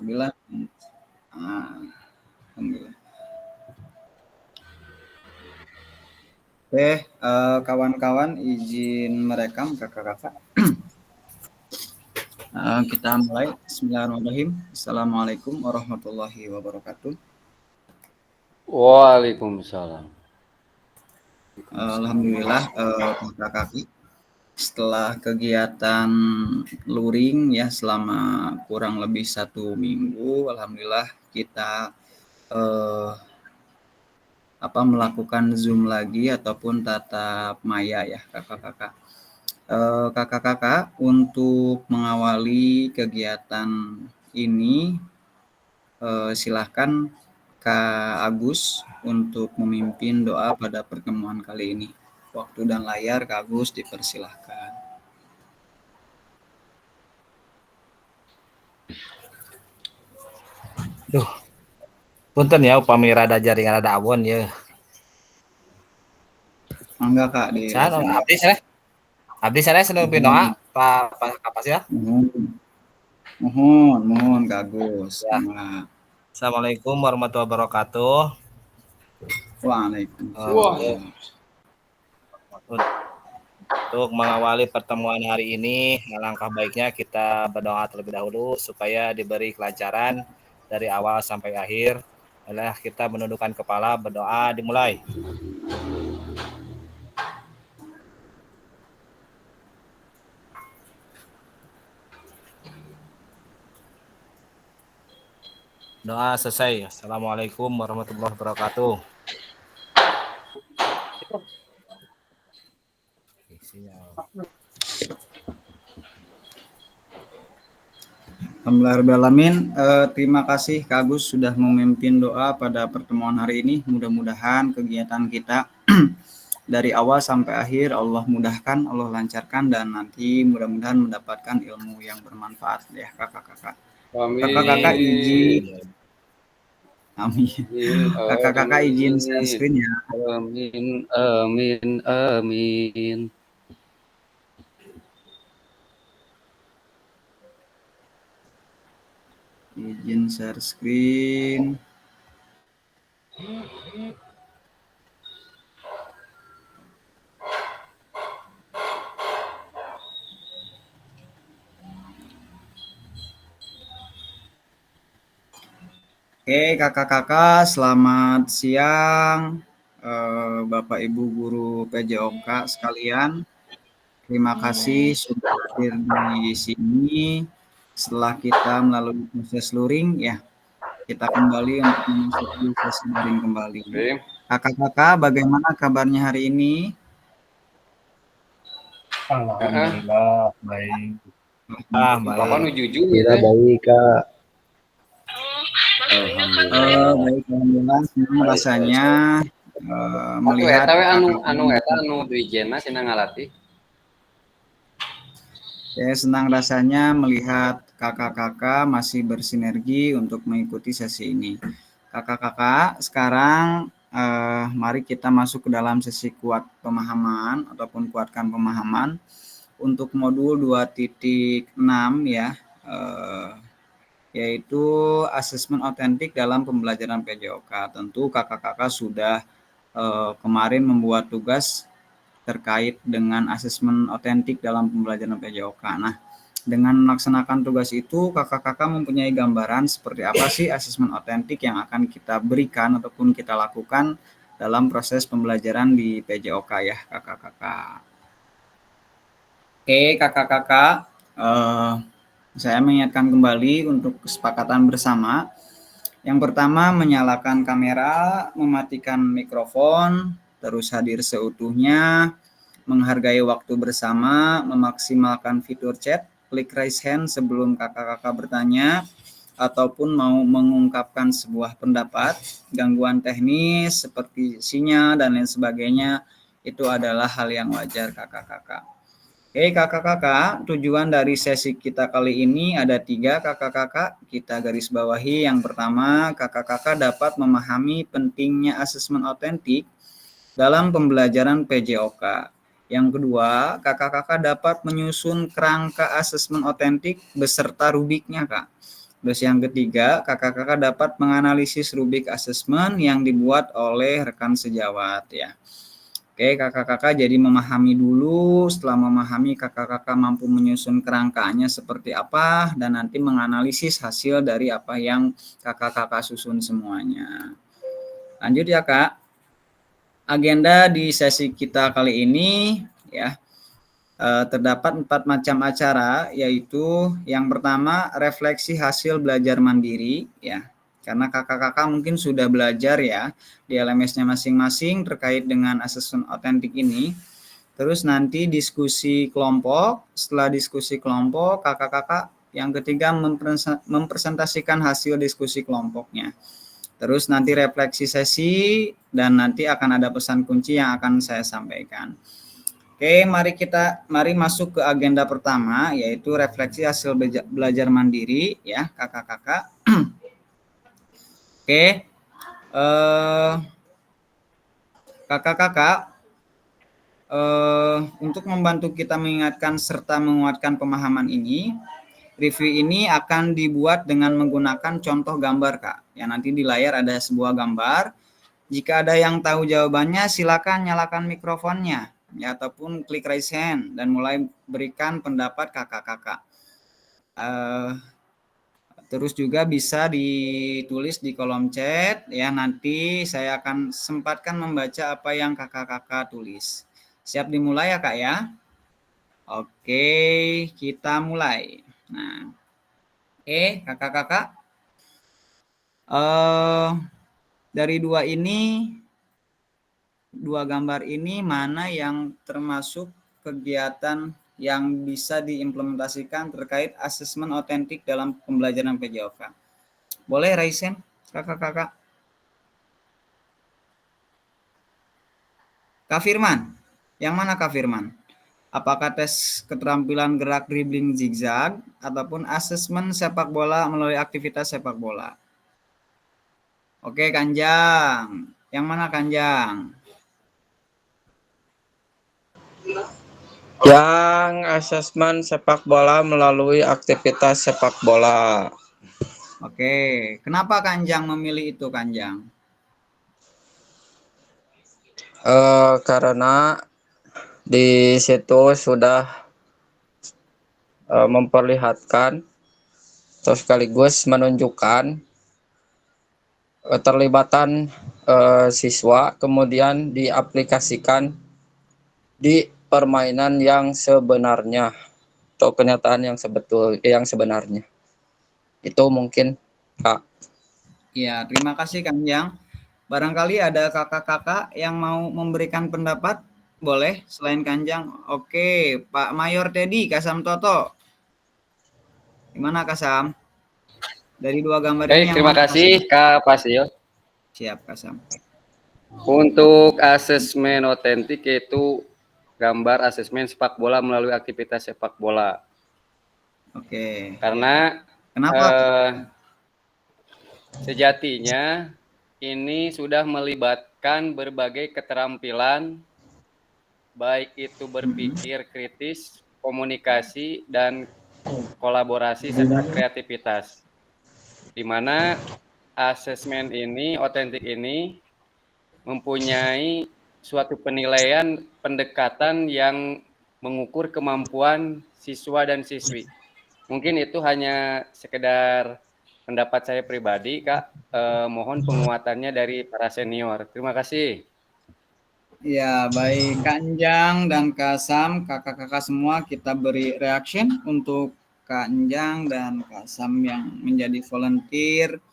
Alhamdulillah. Alhamdulillah. Oke, kawan-kawan izin merekam kakak-kakak. Kita mulai. Bismillahirrahmanirrahim. Assalamualaikum warahmatullahi wabarakatuh. Waalaikumsalam. Alhamdulillah, kakak-kakak. Setelah kegiatan luring ya selama kurang lebih 1 minggu, alhamdulillah kita melakukan Zoom lagi ataupun tatap maya ya kakak-kakak. Kakak-kakak untuk mengawali kegiatan ini silahkan Kak Agus untuk memimpin doa pada pertemuan kali ini. Waktu dan layar Kak Agus dipersilahkan. Punten ya upami rada jaringan rada awon ya. Enggak Kak di abdi sana seneng doa apa sih ya? Mohon Kak Agus. Ya. Assalamualaikum warahmatullahi wabarakatuh. Waalaikumsalam. Untuk mengawali pertemuan hari ini, alangkah baiknya kita berdoa terlebih dahulu supaya diberi kelancaran dari awal sampai akhir. Adalah kita menundukkan kepala, berdoa, dimulai. Doa selesai. Assalamualaikum warahmatullahi wabarakatuh. Alhamdulillahirrahmanirrahim. Terima kasih Kak Agus sudah memimpin doa pada pertemuan hari ini. Mudah-mudahan kegiatan kita dari awal sampai akhir Allah mudahkan, Allah lancarkan, dan nanti mudah-mudahan mendapatkan ilmu yang bermanfaat ya kakak-kakak. Kakak-kakak izin. Amin. Kakak-kakak izin share screen ya. Amin. Izin share screen. Oke kakak-kakak, selamat siang Bapak Ibu Guru PJOK sekalian. Terima kasih sudah hadir di sini. Setelah kita melalui proses luring ya, kita kembali untuk memasuki sesi daring kembali. Kakak-kakak, bagaimana kabarnya hari ini? Alhamdulillah baik. Bapak jujur ya baik Kak. Baik, alhamdulillah senang rasanya melihat anu duijena cenah ngalatih. Saya senang rasanya melihat kakak-kakak masih bersinergi untuk mengikuti sesi ini. Kakak-kakak, sekarang mari kita masuk ke dalam sesi kuat pemahaman ataupun kuatkan pemahaman untuk modul 2.6 ya, yaitu asesmen otentik dalam pembelajaran PJOK. Tentu kakak-kakak sudah kemarin membuat tugas terkait dengan asesmen otentik dalam pembelajaran PJOK. Nah, dengan melaksanakan tugas itu, kakak-kakak mempunyai gambaran seperti apa sih asesmen otentik yang akan kita berikan ataupun kita lakukan dalam proses pembelajaran di PJOK ya, kakak-kakak. Oke, kakak-kakak, saya mengingatkan kembali untuk kesepakatan bersama. Yang pertama, menyalakan kamera, mematikan mikrofon, terus hadir seutuhnya, menghargai waktu bersama, memaksimalkan fitur chat, klik raise hand sebelum kakak-kakak bertanya, ataupun mau mengungkapkan sebuah pendapat, gangguan teknis seperti sinyal dan lain sebagainya, itu adalah hal yang wajar kakak-kakak. Oke kakak-kakak, tujuan dari sesi kita kali ini ada 3 kakak-kakak, kita garis bawahi. Yang pertama, kakak-kakak dapat memahami pentingnya asesmen otentik dalam pembelajaran PJOK. Yang kedua, kakak-kakak dapat menyusun kerangka asesmen otentik beserta rubiknya Kak. Terus yang ketiga, kakak-kakak dapat menganalisis rubrik asesmen yang dibuat oleh rekan sejawat ya. Oke, kakak-kakak jadi memahami dulu, setelah memahami kakak-kakak mampu menyusun kerangkanya seperti apa dan nanti menganalisis hasil dari apa yang kakak-kakak susun semuanya. Lanjut ya Kak. Agenda di sesi kita kali ini ya. Terdapat 4 macam acara, yaitu yang pertama refleksi hasil belajar mandiri ya, karena kakak-kakak mungkin sudah belajar ya di LMS-nya masing-masing terkait dengan asesmen otentik ini. Terus nanti diskusi kelompok, setelah diskusi kelompok kakak-kakak yang ketiga mempresentasikan hasil diskusi kelompoknya. Terus nanti refleksi sesi dan nanti akan ada pesan kunci yang akan saya sampaikan. Oke, mari masuk ke agenda pertama, yaitu refleksi hasil belajar mandiri ya, kakak-kakak. Oke, kakak-kakak, untuk membantu kita mengingatkan serta menguatkan pemahaman ini, review ini akan dibuat dengan menggunakan contoh gambar, Kak. Ya, nanti di layar ada sebuah gambar. Jika ada yang tahu jawabannya, silakan nyalakan mikrofonnya, ya, ataupun klik raise hand dan mulai berikan pendapat kakak-kakak. Terus juga bisa ditulis di kolom chat, ya, nanti saya akan sempatkan membaca apa yang kakak-kakak tulis. Siap dimulai ya Kak ya? Oke, kita mulai. Nah, kakak-kakak, dari dua gambar ini mana yang termasuk kegiatan yang bisa diimplementasikan terkait asesmen otentik dalam pembelajaran PJOK? Boleh raise hand, kakak-kakak? Kak Firman, yang mana Kak Firman? Apakah tes keterampilan gerak dribbling zigzag ataupun asesmen sepak bola melalui aktivitas sepak bola? Oke, Kanjang. Yang mana Kanjang? Yang asesmen sepak bola melalui aktivitas sepak bola. Oke, kenapa Kanjang memilih itu Kanjang? Karena di situ sudah memperlihatkan atau sekaligus menunjukkan keterlibatan siswa, kemudian diaplikasikan di permainan yang sebenarnya atau kenyataan yang sebenarnya. Itu mungkin, Kak. Ya, terima kasih Kanjang. Barangkali ada kakak-kakak yang mau memberikan pendapat, boleh selain Kanjang. Oke, Pak Mayor Teddy, Kasam Toto. Gimana Kasam? Dari dua gambar ini yang terima mana, kasih Kasam? Kak Pasio. Siap Kasam. Untuk asesmen otentik yaitu gambar asesmen sepak bola melalui aktivitas sepak bola. Oke. Karena Kenapa? Sejatinya ini sudah melibatkan berbagai keterampilan, baik itu berpikir kritis, komunikasi, dan kolaborasi serta kreativitas. Di mana asesmen ini, otentik ini, mempunyai suatu penilaian pendekatan yang mengukur kemampuan siswa dan siswi. Mungkin itu hanya sekedar pendapat saya pribadi, Kak. Mohon penguatannya dari para senior. Terima kasih. Ya, baik Kanjang dan Kasam, kakak-kakak semua kita beri reaction untuk Kanjang dan Kasam yang menjadi volunteer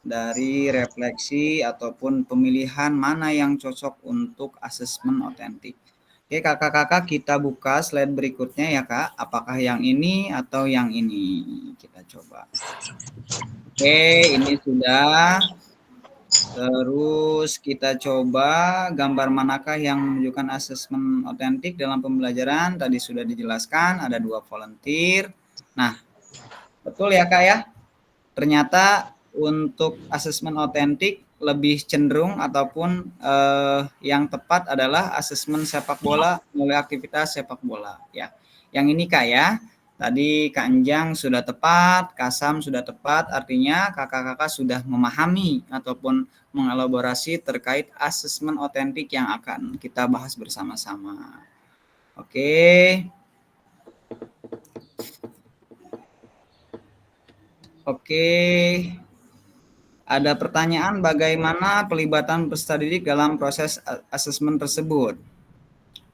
dari refleksi ataupun pemilihan mana yang cocok untuk asesmen otentik. Oke, kakak-kakak kita buka slide berikutnya ya Kak. Apakah yang ini atau yang ini? Kita coba. Oke, ini sudah. Terus kita coba gambar manakah yang menunjukkan asesmen otentik dalam pembelajaran. Tadi sudah dijelaskan ada 2 volunteer. Nah, betul ya Kak ya? Ternyata untuk asesmen otentik lebih cenderung ataupun yang tepat adalah asesmen sepak bola melalui aktivitas sepak bola ya. Yang ini Kak ya. Tadi Kak Anjang sudah tepat, Kasam sudah tepat, artinya kakak-kakak sudah memahami ataupun mengelaborasi terkait asesmen otentik yang akan kita bahas bersama-sama. Oke. Oke. Ada pertanyaan bagaimana pelibatan peserta didik dalam proses asesmen tersebut?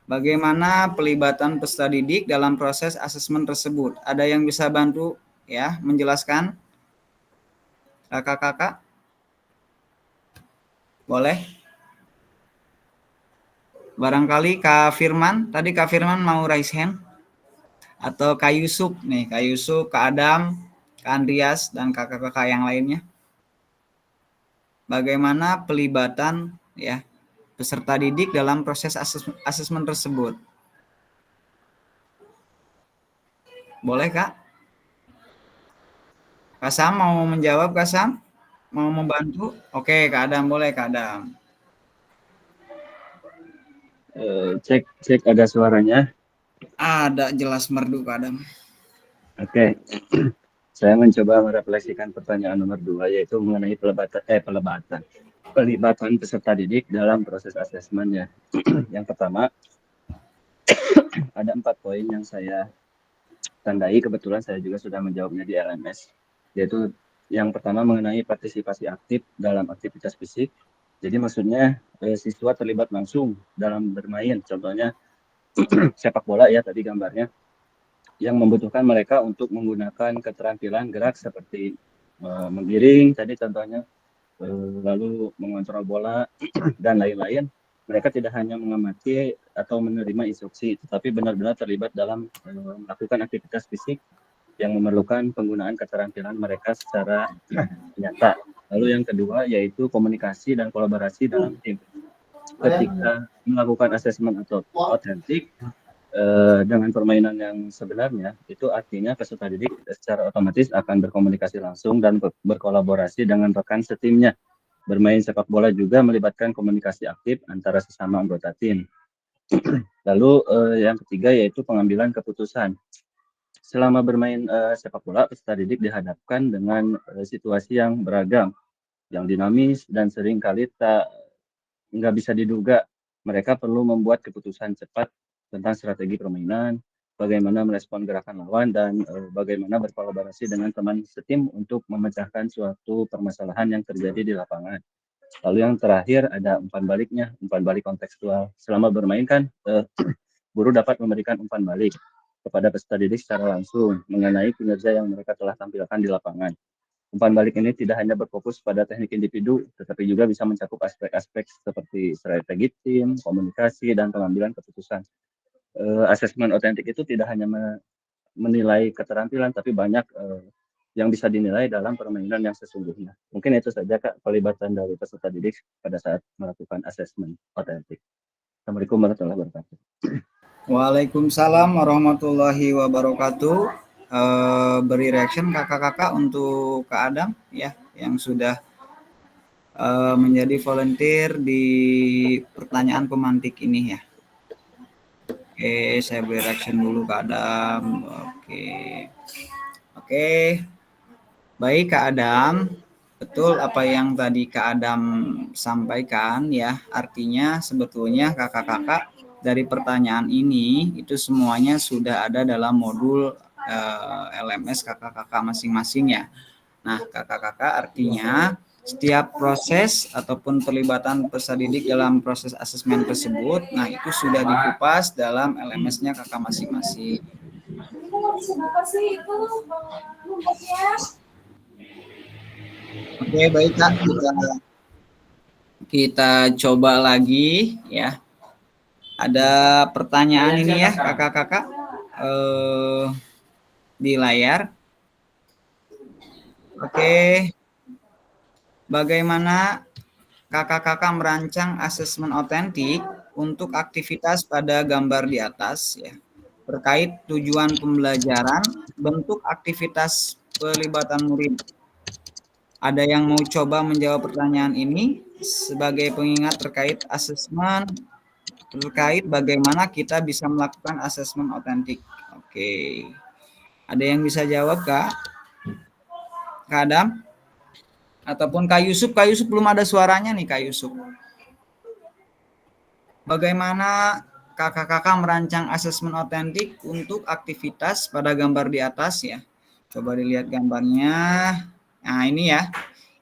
Bagaimana pelibatan peserta didik dalam proses asesmen tersebut? Ada yang bisa bantu ya menjelaskan? Kakak-kakak? Boleh? Barangkali Kak Firman, tadi Kak Firman mau raise hand? Atau Kak Yusuf nih, Kak Yusuf, Kak Adam, Kak Andreas, dan kakak-kakak yang lainnya? Bagaimana pelibatan ya peserta didik dalam proses asesmen tersebut? Boleh Kak? Kak Sam mau menjawab, Kak Sam? Mau membantu? Oke, Kak Adam, boleh Kak Adam. Cek ada suaranya. Ada, jelas merdu Kak Adam. Oke. Saya mencoba merefleksikan pertanyaan nomor 2, yaitu mengenai pelibatan peserta didik dalam proses asesmennya. Yang pertama, ada 4 poin yang saya tandai, kebetulan saya juga sudah menjawabnya di LMS, yaitu yang pertama mengenai partisipasi aktif dalam aktivitas fisik. Jadi maksudnya siswa terlibat langsung dalam bermain, contohnya sepak bola ya tadi gambarnya, yang membutuhkan mereka untuk menggunakan keterampilan gerak seperti menggiring tadi contohnya, lalu mengontrol bola dan lain-lain. Mereka tidak hanya mengamati atau menerima instruksi, tetapi benar-benar terlibat dalam melakukan aktivitas fisik yang memerlukan penggunaan keterampilan mereka secara nyata. Lalu yang kedua yaitu komunikasi dan kolaborasi dalam tim. Ketika melakukan asesmen atau otentik dengan permainan yang sebenarnya, itu artinya peserta didik secara otomatis akan berkomunikasi langsung dan berkolaborasi dengan rekan setimnya. Bermain sepak bola juga melibatkan komunikasi aktif antara sesama anggota tim. Lalu yang ketiga yaitu pengambilan keputusan. Selama bermain sepak bola, peserta didik dihadapkan dengan situasi yang beragam, yang dinamis dan seringkali nggak bisa diduga. Mereka perlu membuat keputusan cepat tentang strategi permainan, bagaimana merespon gerakan lawan, dan bagaimana berkolaborasi dengan teman setim untuk memecahkan suatu permasalahan yang terjadi di lapangan. Lalu yang terakhir ada umpan baliknya, umpan balik kontekstual. Selama bermain kan guru dapat memberikan umpan balik kepada peserta didik secara langsung mengenai kinerja yang mereka telah tampilkan di lapangan. Umpan balik ini tidak hanya berfokus pada teknik individu, tetapi juga bisa mencakup aspek-aspek seperti strategi tim, komunikasi, dan pengambilan keputusan. Asesmen otentik itu tidak hanya menilai keterampilan, tapi banyak yang bisa dinilai dalam permainan yang sesungguhnya. Mungkin itu saja Kak, pelibatan dari peserta didik pada saat melakukan asesmen otentik. Assalamualaikum warahmatullahi wabarakatuh. Waalaikumsalam warahmatullahi wabarakatuh. Beri reaction kakak-kakak untuk Kak Adam ya yang sudah menjadi volunteer di pertanyaan pemantik ini ya. Oke, saya beri reaction dulu Kak Adam. Oke. Baik Kak Adam, betul apa yang tadi Kak Adam sampaikan ya. Artinya sebetulnya kakak-kakak dari pertanyaan ini itu semuanya sudah ada dalam modul LMS kakak-kakak masing-masing ya. Nah, kakak-kakak artinya setiap proses ataupun terlibatan peserta didik dalam proses asesmen tersebut, nah itu sudah dikupas dalam LMS-nya kakak masing-masing. Oke, baik Kak, kita coba lagi ya. Ada pertanyaan ini ya kakak-kakak di layar. Oke, bagaimana kakak-kakak merancang asesmen otentik untuk aktivitas pada gambar di atas ya, terkait tujuan pembelajaran, bentuk aktivitas pelibatan murid. Ada yang mau coba menjawab pertanyaan ini sebagai pengingat terkait asesmen, terkait bagaimana kita bisa melakukan asesmen otentik. Oke. Ada yang bisa jawab, Kak? Kak Adam? Ataupun Kak Yusuf? Kak Yusuf belum ada suaranya nih, Kak Yusuf. Bagaimana kakak-kakak merancang asesmen otentik untuk aktivitas pada gambar di atas ya? Coba dilihat gambarnya. Nah, ini ya.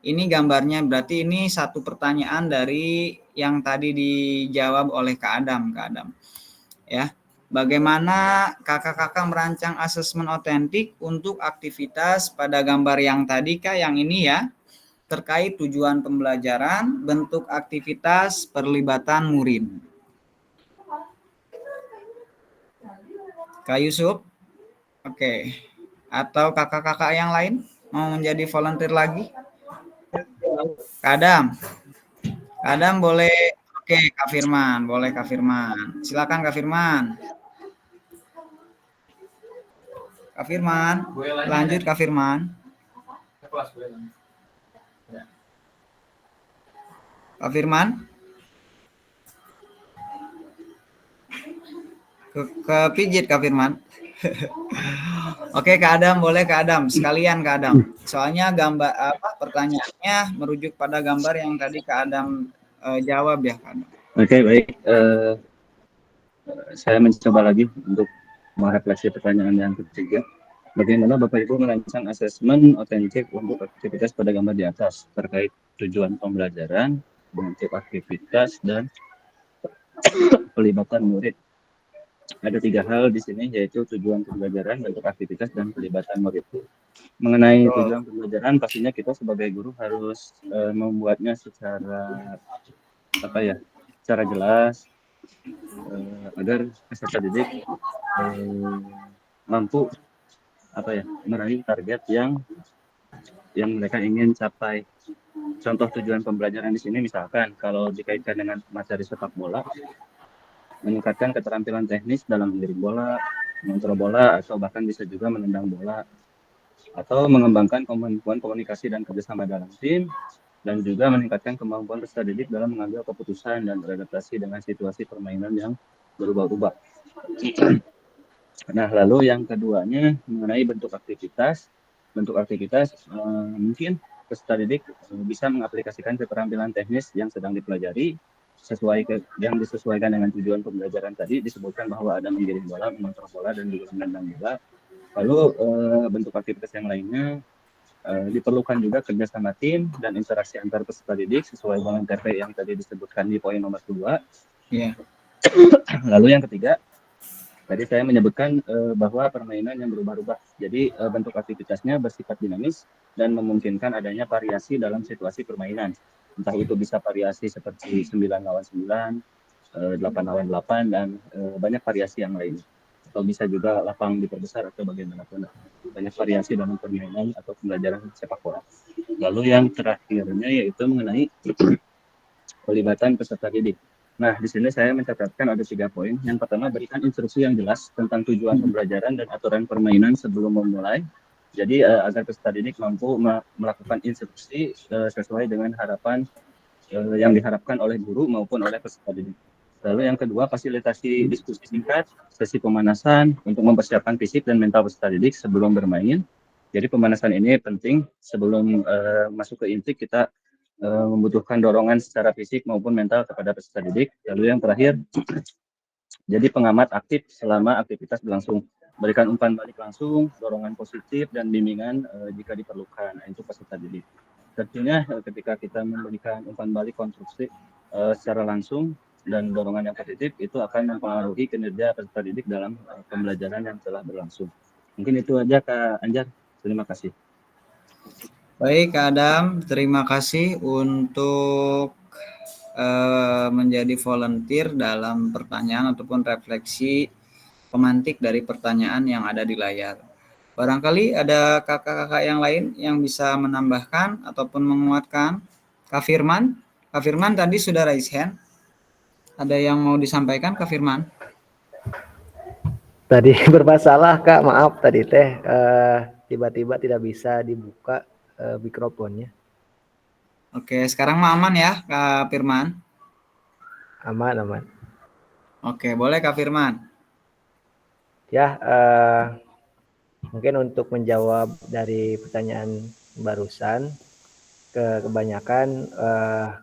Ini gambarnya, berarti ini satu pertanyaan dari yang tadi dijawab oleh Kak Adam, Kak Adam. Ya. Bagaimana kakak-kakak merancang asesmen otentik untuk aktivitas pada gambar yang tadi, Kak, yang ini ya, terkait tujuan pembelajaran, bentuk aktivitas, perlibatan murid. Kak Yusuf? Oke. Atau kakak-kakak yang lain mau menjadi volunteer lagi? Kak Adam? Kak Adam boleh. Oke, Kak Firman. Boleh Kak Firman. Silakan Kak Firman. Kak Firman. Lanjut Kak Firman. Kak Firman? Kepijit Kak Firman. Oke Kak Adam, boleh Kak Adam, sekalian Kak Adam. Soalnya gambar pertanyaannya merujuk pada gambar yang tadi Kak Adam jawab ya Kak Adam. Oke, baik. Saya mencoba lagi untuk merefleksi pertanyaan yang ketiga. Bagaimana Bapak Ibu merancang asesmen otentik untuk aktivitas pada gambar di atas terkait tujuan pembelajaran, bentuk aktivitas, dan pelibatan murid. Ada 3 hal di sini, yaitu tujuan pembelajaran, bentuk aktivitas, dan pelibatan murid. Mengenai tujuan pembelajaran, pastinya kita sebagai guru harus membuatnya secara secara jelas, agar peserta didik mampu meraih target yang mereka ingin capai. Contoh tujuan pembelajaran di sini misalkan kalau dikaitkan dengan materi sepak bola, meningkatkan keterampilan teknis dalam menggiring bola, mengontrol bola, atau bahkan bisa juga menendang bola, atau mengembangkan kemampuan komunikasi dan kerjasama dalam tim, dan juga meningkatkan kemampuan peserta didik dalam mengambil keputusan dan beradaptasi dengan situasi permainan yang berubah-ubah. Nah, lalu yang keduanya mengenai bentuk aktivitas. Bentuk aktivitas mungkin peserta didik bisa mengaplikasikan keterampilan teknis yang sedang dipelajari yang disesuaikan dengan tujuan pembelajaran tadi. Disebutkan bahwa ada menggiring bola, mengontrol bola, dan juga menendang bola. Lalu bentuk aktivitas yang lainnya diperlukan juga kerja sama tim dan interaksi antar peserta didik sesuai dengan TP yang tadi disebutkan di poin nomor 2. Yeah. Lalu yang ketiga, tadi saya menyebutkan bahwa permainan yang berubah-ubah. Jadi bentuk aktivitasnya bersifat dinamis dan memungkinkan adanya variasi dalam situasi permainan. Entah itu bisa variasi seperti 9 lawan 9, 8 lawan 8, dan banyak variasi yang lain. Atau bisa juga lapang diperbesar atau bagaimanapun. Banyak variasi dalam permainan atau pembelajaran sepak bola. Lalu yang terakhirnya yaitu mengenai pelibatan peserta didik. Nah, di sini saya mencatatkan ada 3 poin. Yang pertama, berikan instruksi yang jelas tentang tujuan pembelajaran dan aturan permainan sebelum memulai. Jadi, agar peserta didik mampu melakukan instruksi sesuai dengan harapan yang diharapkan oleh guru maupun oleh peserta didik. Lalu yang kedua, fasilitasi diskusi singkat, sesi pemanasan untuk mempersiapkan fisik dan mental peserta didik sebelum bermain. Jadi, pemanasan ini penting sebelum masuk ke inti. Kita membutuhkan dorongan secara fisik maupun mental kepada peserta didik. Lalu yang terakhir, jadi pengamat aktif selama aktivitas berlangsung. Berikan umpan balik langsung, dorongan positif, dan bimbingan jika diperlukan. Nah, itu peserta didik. Tentunya ketika kita memberikan umpan balik konstruksi secara langsung dan dorongan yang positif, itu akan mempengaruhi kinerja peserta didik dalam pembelajaran yang telah berlangsung. Mungkin itu aja Kak Anjar. Terima kasih. Baik Kak Adam, terima kasih untuk menjadi volunteer dalam pertanyaan ataupun refleksi pemantik dari pertanyaan yang ada di layar. Barangkali ada kakak-kakak yang lain yang bisa menambahkan ataupun menguatkan. Kak Firman tadi sudah raise hand. Ada yang mau disampaikan Kak Firman? Tadi bermasalah Kak, maaf tadi teh tiba-tiba tidak bisa dibuka mikrofonnya. Oke, sekarang mah aman ya Kak Firman? Aman. Oke, boleh Kak Firman. Ya, Mungkin untuk menjawab dari pertanyaan barusan, kebanyakan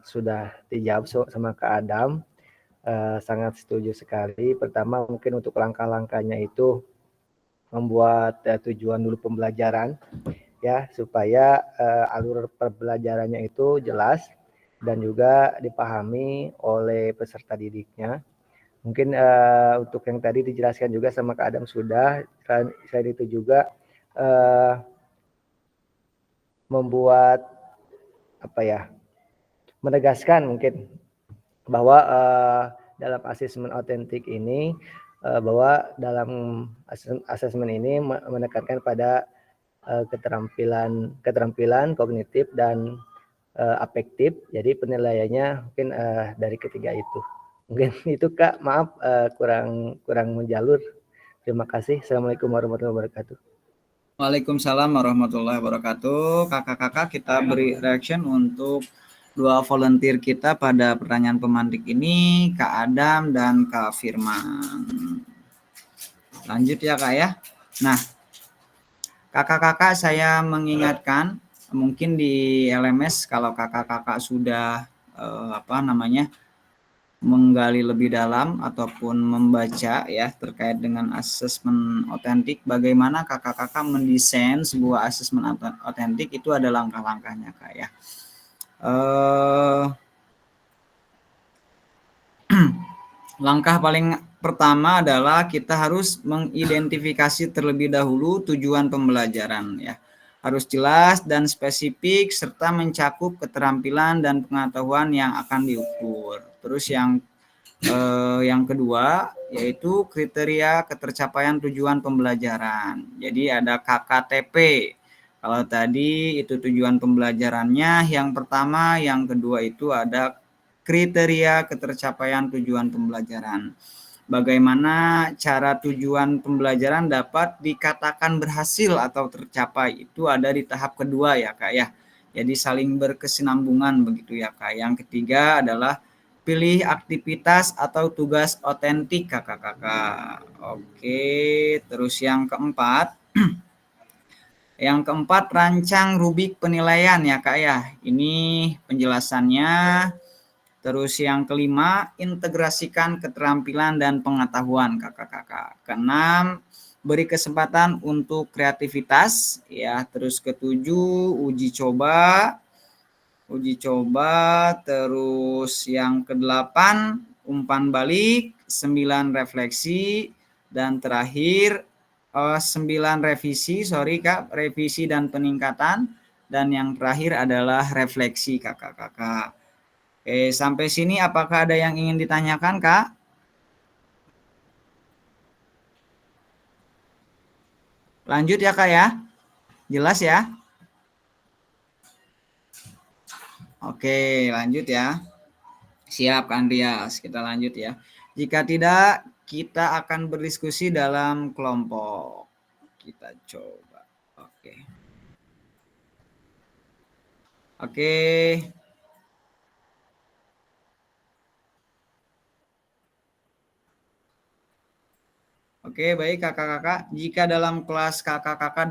sudah dijawab sama Kak Adam. Sangat setuju sekali. Pertama mungkin untuk langkah-langkahnya itu membuat tujuan dulu pembelajaran ya, supaya alur pembelajarannya itu jelas dan juga dipahami oleh peserta didiknya. Mungkin untuk yang tadi dijelaskan juga sama Kak Adam sudah. Selain itu juga membuat menegaskan mungkin bahwa dalam asesmen otentik ini bahwa dalam asesmen ini menekankan pada keterampilan kognitif dan afektif. Jadi penilaiannya mungkin dari ketiga itu. Mungkin itu Kak, maaf kurang menjalur. Terima kasih. Assalamualaikum warahmatullahi wabarakatuh. Waalaikumsalam warahmatullahi wabarakatuh. Kakak-kakak, kita beri reaction untuk 2 volunteer kita pada pertanyaan pemantik ini, Kak Adam dan Kak Firman. Lanjut ya Kak ya. Nah, kakak-kakak saya mengingatkan, mungkin di LMS kalau kakak-kakak sudah menggali lebih dalam ataupun membaca ya terkait dengan asesmen otentik, bagaimana kakak-kakak mendesain sebuah asesmen otentik, itu ada langkah-langkahnya Kak ya. Langkah paling pertama adalah kita harus mengidentifikasi terlebih dahulu tujuan pembelajaran ya. Harus jelas dan spesifik serta mencakup keterampilan dan pengetahuan yang akan diukur. Terus yang kedua yaitu kriteria ketercapaian tujuan pembelajaran. Jadi ada KKTP. Kalau tadi itu tujuan pembelajarannya yang pertama, yang kedua itu ada kriteria ketercapaian tujuan pembelajaran. Bagaimana cara tujuan pembelajaran dapat dikatakan berhasil atau tercapai, itu ada di tahap kedua ya Kak ya. Jadi saling berkesinambungan begitu ya Kak. Yang ketiga adalah pilih aktivitas atau tugas otentik kakak-kakak. Oke, terus yang keempat rancang rubik penilaian ya Kak ya. Ini penjelasannya. Terus yang kelima, integrasikan keterampilan dan pengetahuan kakak-kakak. Keenam, beri kesempatan untuk kreativitas ya. Terus ketujuh, uji coba. Terus yang kedelapan, umpan balik. 9, refleksi. Dan terakhir 9 revisi dan peningkatan. Dan yang terakhir adalah refleksi kakak-kakak. Oke, sampai sini apakah ada yang ingin ditanyakan, Kak? Lanjut ya, Kak ya? Jelas ya? Oke, lanjut ya. Siap, Kak Andreas. Kita lanjut ya. Jika tidak, kita akan berdiskusi dalam kelompok. Kita coba. Oke. Oke, baik kakak-kakak. Jika dalam kelas kakak-kakak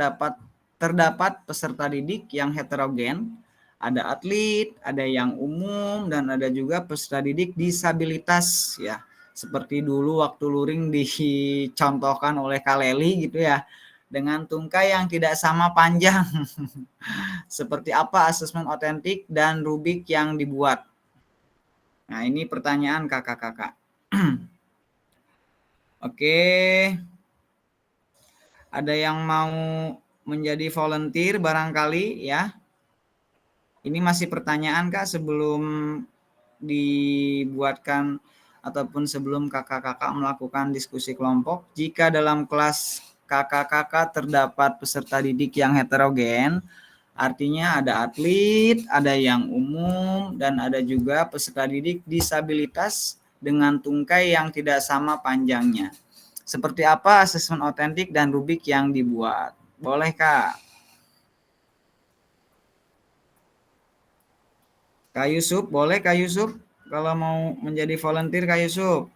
terdapat peserta didik yang heterogen, ada atlet, ada yang umum, dan ada juga peserta didik disabilitas ya. Seperti dulu waktu luring dicontohkan oleh Kak Leli gitu ya. Dengan tungkai yang tidak sama panjang. Seperti apa asesmen otentik dan rubik yang dibuat? Nah, ini pertanyaan kakak-kakak. Oke. Ada yang mau menjadi volunteer barangkali ya? Ini masih pertanyaan Kak sebelum dibuatkan ataupun sebelum kakak-kakak melakukan diskusi kelompok. Jika dalam kelas kakak-kakak terdapat peserta didik yang heterogen, artinya ada atlet, ada yang umum, dan ada juga peserta didik disabilitas dengan tungkai yang tidak sama panjangnya. Seperti apa asesmen otentik dan rubik yang dibuat? Boleh Kak? Kak Yusuf, boleh Kak Yusuf? Kalau mau menjadi volunteer Kak Yusuf.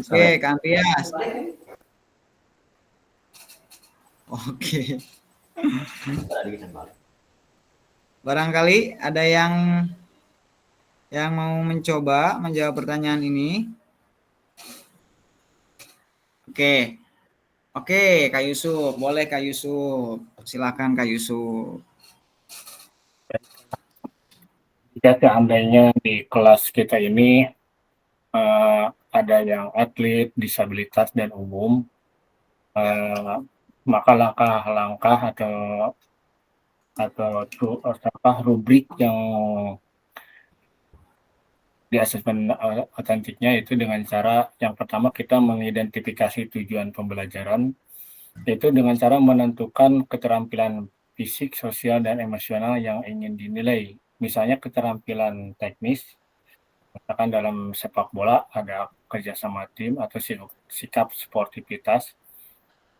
Oke, Kak Andreas. Oke. Barangkali ada yang mau mencoba menjawab pertanyaan ini. Oke. Oke, Kak Yusuf. Boleh Kak Yusuf. Silakan Kak Yusuf. Jika seandainya di kelas kita ini ada yang atlet, disabilitas, dan umum, maka langkah-langkah atau rubrik yang di asesmen otentiknya itu dengan cara yang pertama kita mengidentifikasi tujuan pembelajaran, yaitu dengan cara menentukan keterampilan fisik, sosial, dan emosional yang ingin dinilai. Misalnya keterampilan teknis, misalkan dalam sepak bola ada kerjasama tim atau sikap sportivitas.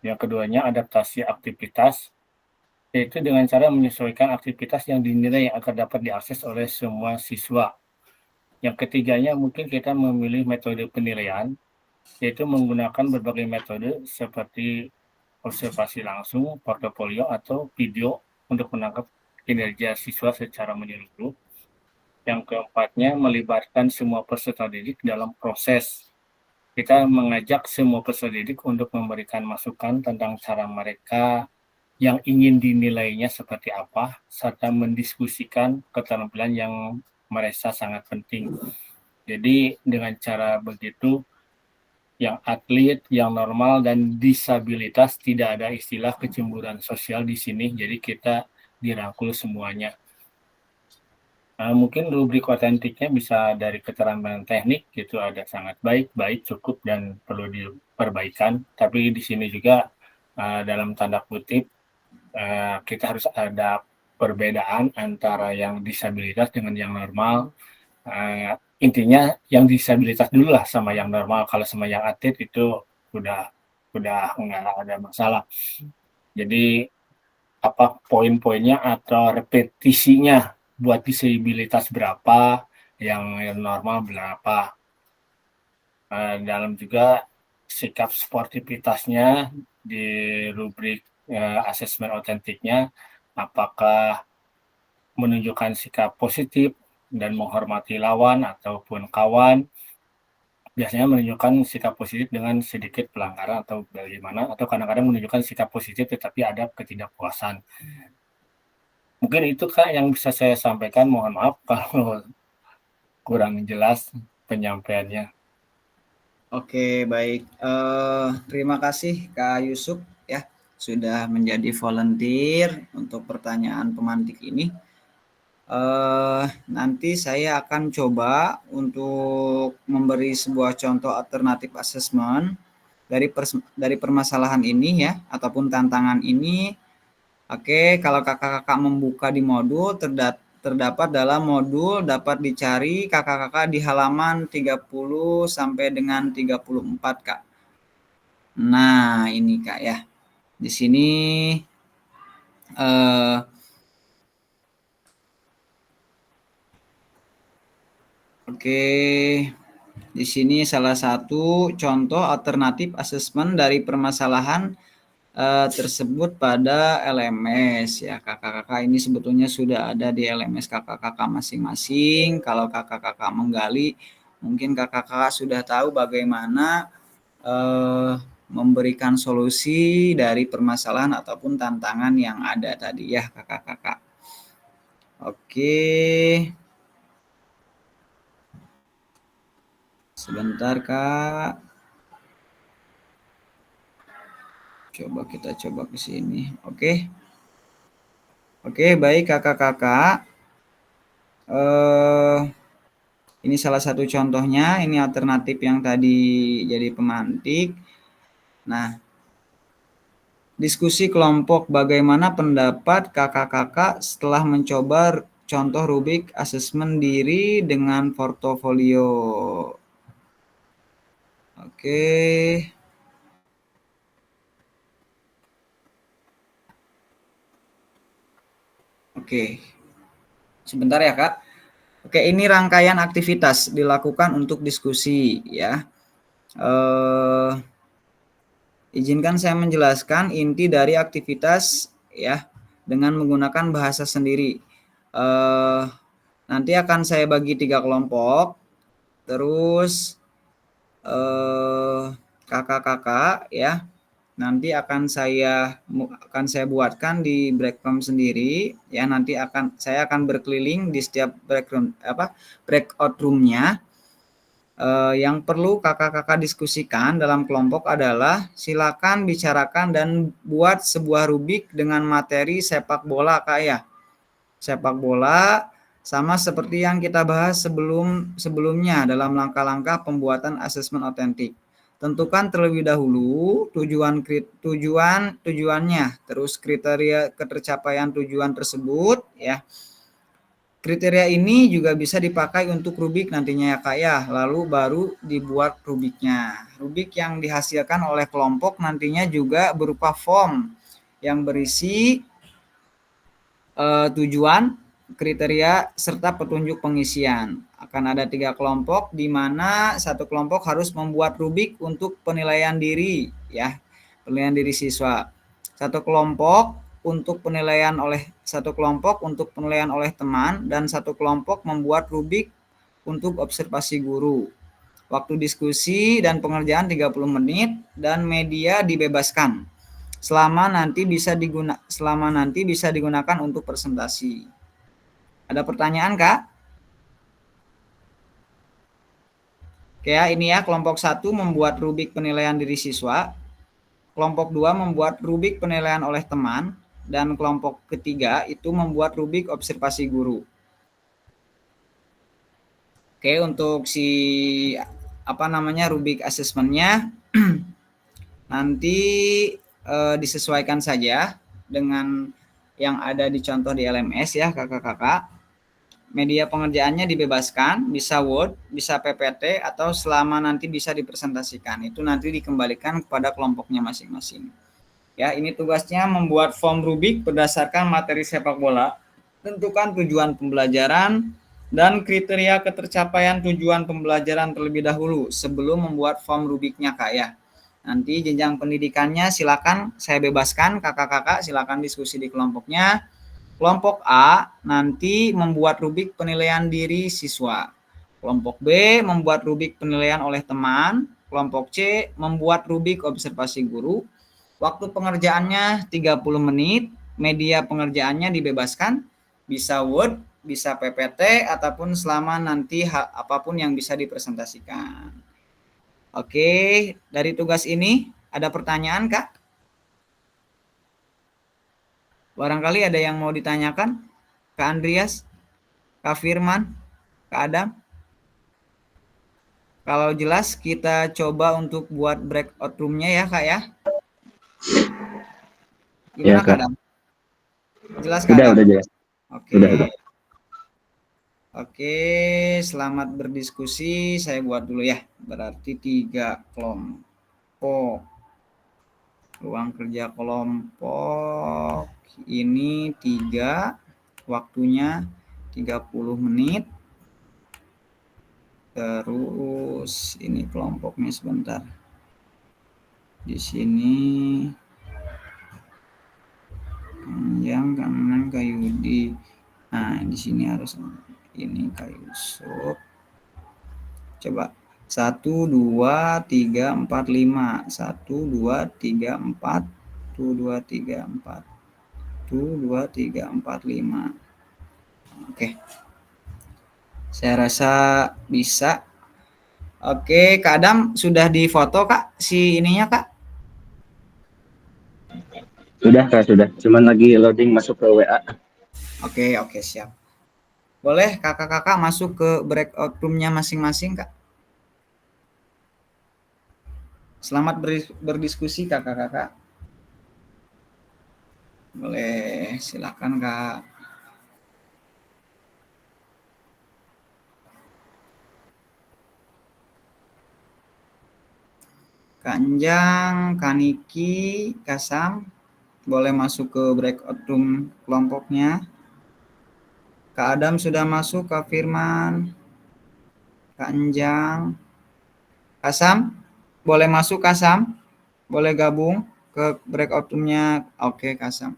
Yang keduanya adaptasi aktivitas, yaitu dengan cara menyesuaikan aktivitas yang dinilai agar dapat diakses oleh semua siswa. Yang ketiganya mungkin kita memilih metode penilaian, yaitu menggunakan berbagai metode seperti observasi langsung, portofolio, atau video untuk menangkap kinerja siswa secara menyeluruh. Yang keempatnya melibatkan semua peserta didik dalam proses. Kita mengajak semua peserta didik untuk memberikan masukan tentang cara mereka yang ingin dinilainya seperti apa, serta mendiskusikan keterampilan yang merasa sangat penting. Jadi dengan cara begitu, yang atlet, yang normal, dan disabilitas tidak ada istilah kecemburuan sosial di sini. Jadi kita dirangkul semuanya. Mungkin rubrik otentiknya bisa dari keterampilan teknik, gitu ada sangat baik, cukup, dan perlu diperbaikan. Tapi di sini juga dalam tanda kutip kita harus ada perbedaan antara yang disabilitas dengan yang normal. Intinya yang disabilitas dulu lah sama yang normal. Kalau sama yang atlet itu udah nggak ada masalah. Jadi apa poin-poinnya atau repetisinya buat disabilitas berapa, yang normal berapa. Dalam juga sikap sportivitasnya di rubrik asesmen otentiknya, apakah menunjukkan sikap positif dan menghormati lawan ataupun kawan, biasanya menunjukkan sikap positif dengan sedikit pelanggaran atau bagaimana, atau kadang-kadang menunjukkan sikap positif tetapi ada ketidakpuasan. Mungkin itu Kak yang bisa saya sampaikan, mohon maaf kalau kurang jelas penyampaiannya. Oke, baik. Terima kasih Kak Yusuf ya sudah menjadi volunteer untuk pertanyaan pemantik ini. Nanti saya akan coba untuk memberi sebuah contoh alternatif assessment dari permasalahan ini ya ataupun tantangan ini. Oke, kalau kakak-kakak membuka di modul terdapat dalam modul dapat dicari kakak-kakak di halaman 30 sampai dengan 34 Kak. Nah, ini Kak ya. Di sini oke. Di sini salah satu contoh alternatif asesmen dari permasalahan tersebut pada LMS ya kakak-kakak. Ini sebetulnya sudah ada di LMS kakak-kakak masing-masing. Kalau kakak-kakak menggali, mungkin kakak-kakak sudah tahu bagaimana memberikan solusi dari permasalahan ataupun tantangan yang ada tadi ya kakak-kakak. Oke. Sebentar Kak. Kita coba ke sini. Oke. Oke, baik kakak-kakak. Ini salah satu contohnya. Ini alternatif yang tadi jadi pemantik. Nah, diskusi kelompok bagaimana pendapat kakak-kakak setelah mencoba contoh rubrik asesmen diri dengan portofolio. Oke. Oke, sebentar ya Kak. Oke, ini rangkaian aktivitas dilakukan untuk diskusi ya. Izinkan saya menjelaskan inti dari aktivitas ya dengan menggunakan bahasa sendiri. Nanti akan saya bagi 3 kelompok, terus kakak-kakak ya nanti akan saya buatkan di breakout sendiri ya, nanti saya akan berkeliling di setiap breakout room-nya. Yang perlu kakak-kakak diskusikan dalam kelompok adalah silakan bicarakan dan buat sebuah rubik dengan materi sepak bola Kak ya. Sepak bola sama seperti yang kita bahas sebelumnya dalam langkah-langkah pembuatan asesmen otentik. Tentukan terlebih dahulu tujuannya, terus kriteria ketercapaian tujuan tersebut ya. Kriteria ini juga bisa dipakai untuk rubik nantinya ya Kak ya, lalu baru dibuat rubiknya. Rubik yang dihasilkan oleh kelompok nantinya juga berupa form yang berisi tujuan, kriteria, serta petunjuk pengisian. Akan ada 3 kelompok di mana satu kelompok harus membuat rubik untuk penilaian diri ya, penilaian diri siswa. Satu kelompok untuk penilaian oleh teman, dan satu kelompok membuat rubik untuk observasi guru. Waktu diskusi dan pengerjaan 30 menit dan media dibebaskan selama nanti bisa digunakan untuk presentasi. Ada pertanyaan Kak? Oke ya, ini ya kelompok 1 membuat rubik penilaian diri siswa, kelompok 2 membuat rubik penilaian oleh teman, dan kelompok ketiga itu membuat rubik observasi guru. Oke, untuk rubik asesmennya nanti disesuaikan saja dengan yang ada di contoh di LMS ya kakak-kakak. Media pengerjaannya dibebaskan, bisa Word, bisa PPT, atau selama nanti bisa dipresentasikan. Itu nanti dikembalikan kepada kelompoknya masing-masing. Ya, ini tugasnya membuat form rubik berdasarkan materi sepak bola. Tentukan tujuan pembelajaran dan kriteria ketercapaian tujuan pembelajaran terlebih dahulu sebelum membuat form rubiknya Kak ya. Nanti jenjang pendidikannya silakan saya bebaskan, kakak-kakak silakan diskusi di kelompoknya. Kelompok A nanti membuat rubik penilaian diri siswa. Kelompok B membuat rubik penilaian oleh teman. Kelompok C membuat rubik observasi guru. Waktu pengerjaannya 30 menit, media pengerjaannya dibebaskan, bisa Word, bisa PPT, ataupun selama nanti apapun yang bisa dipresentasikan. Oke, dari tugas ini ada pertanyaan Kak? Barangkali ada yang mau ditanyakan? Kak Andreas, Kak Firman, Kak Adam? Kalau jelas kita coba untuk buat breakout room-nya ya Kak ya. Gimana Ya, Kak. Kak Adam? Jelas Kak Adam? Udah jelas. Oke. Udah. Oke, selamat berdiskusi. Saya buat dulu ya. Berarti 3 kelompok. Ruang kerja kelompok ini 3, waktunya 30 menit. Terus ini kelompoknya sebentar. Di sini yang kanan Kayudi. Nah, di sini harus ini Kak Yusuf. Coba 1 2 3 4 5. 1 2 3 4. 1 2 3 4. 1 2 3 4 5. Oke. Saya rasa bisa. Oke, Kak Adam sudah difoto Kak si ininya Kak? Sudah Kak, sudah. Cuman lagi loading masuk ke WA. Oke, siap. Boleh kakak-kakak masuk ke breakout room-nya masing-masing Kak? Selamat berdiskusi kakak-kakak. Boleh, silakan Kak. Kak Anjang, Kak Niki, Kak Sam, boleh masuk ke breakout room kelompoknya. Kak Adam sudah masuk, Kak Firman, Kak Anjang, Kak Sam, boleh masuk Kasam? Boleh gabung ke breakout room-nya? Oke, Kasam.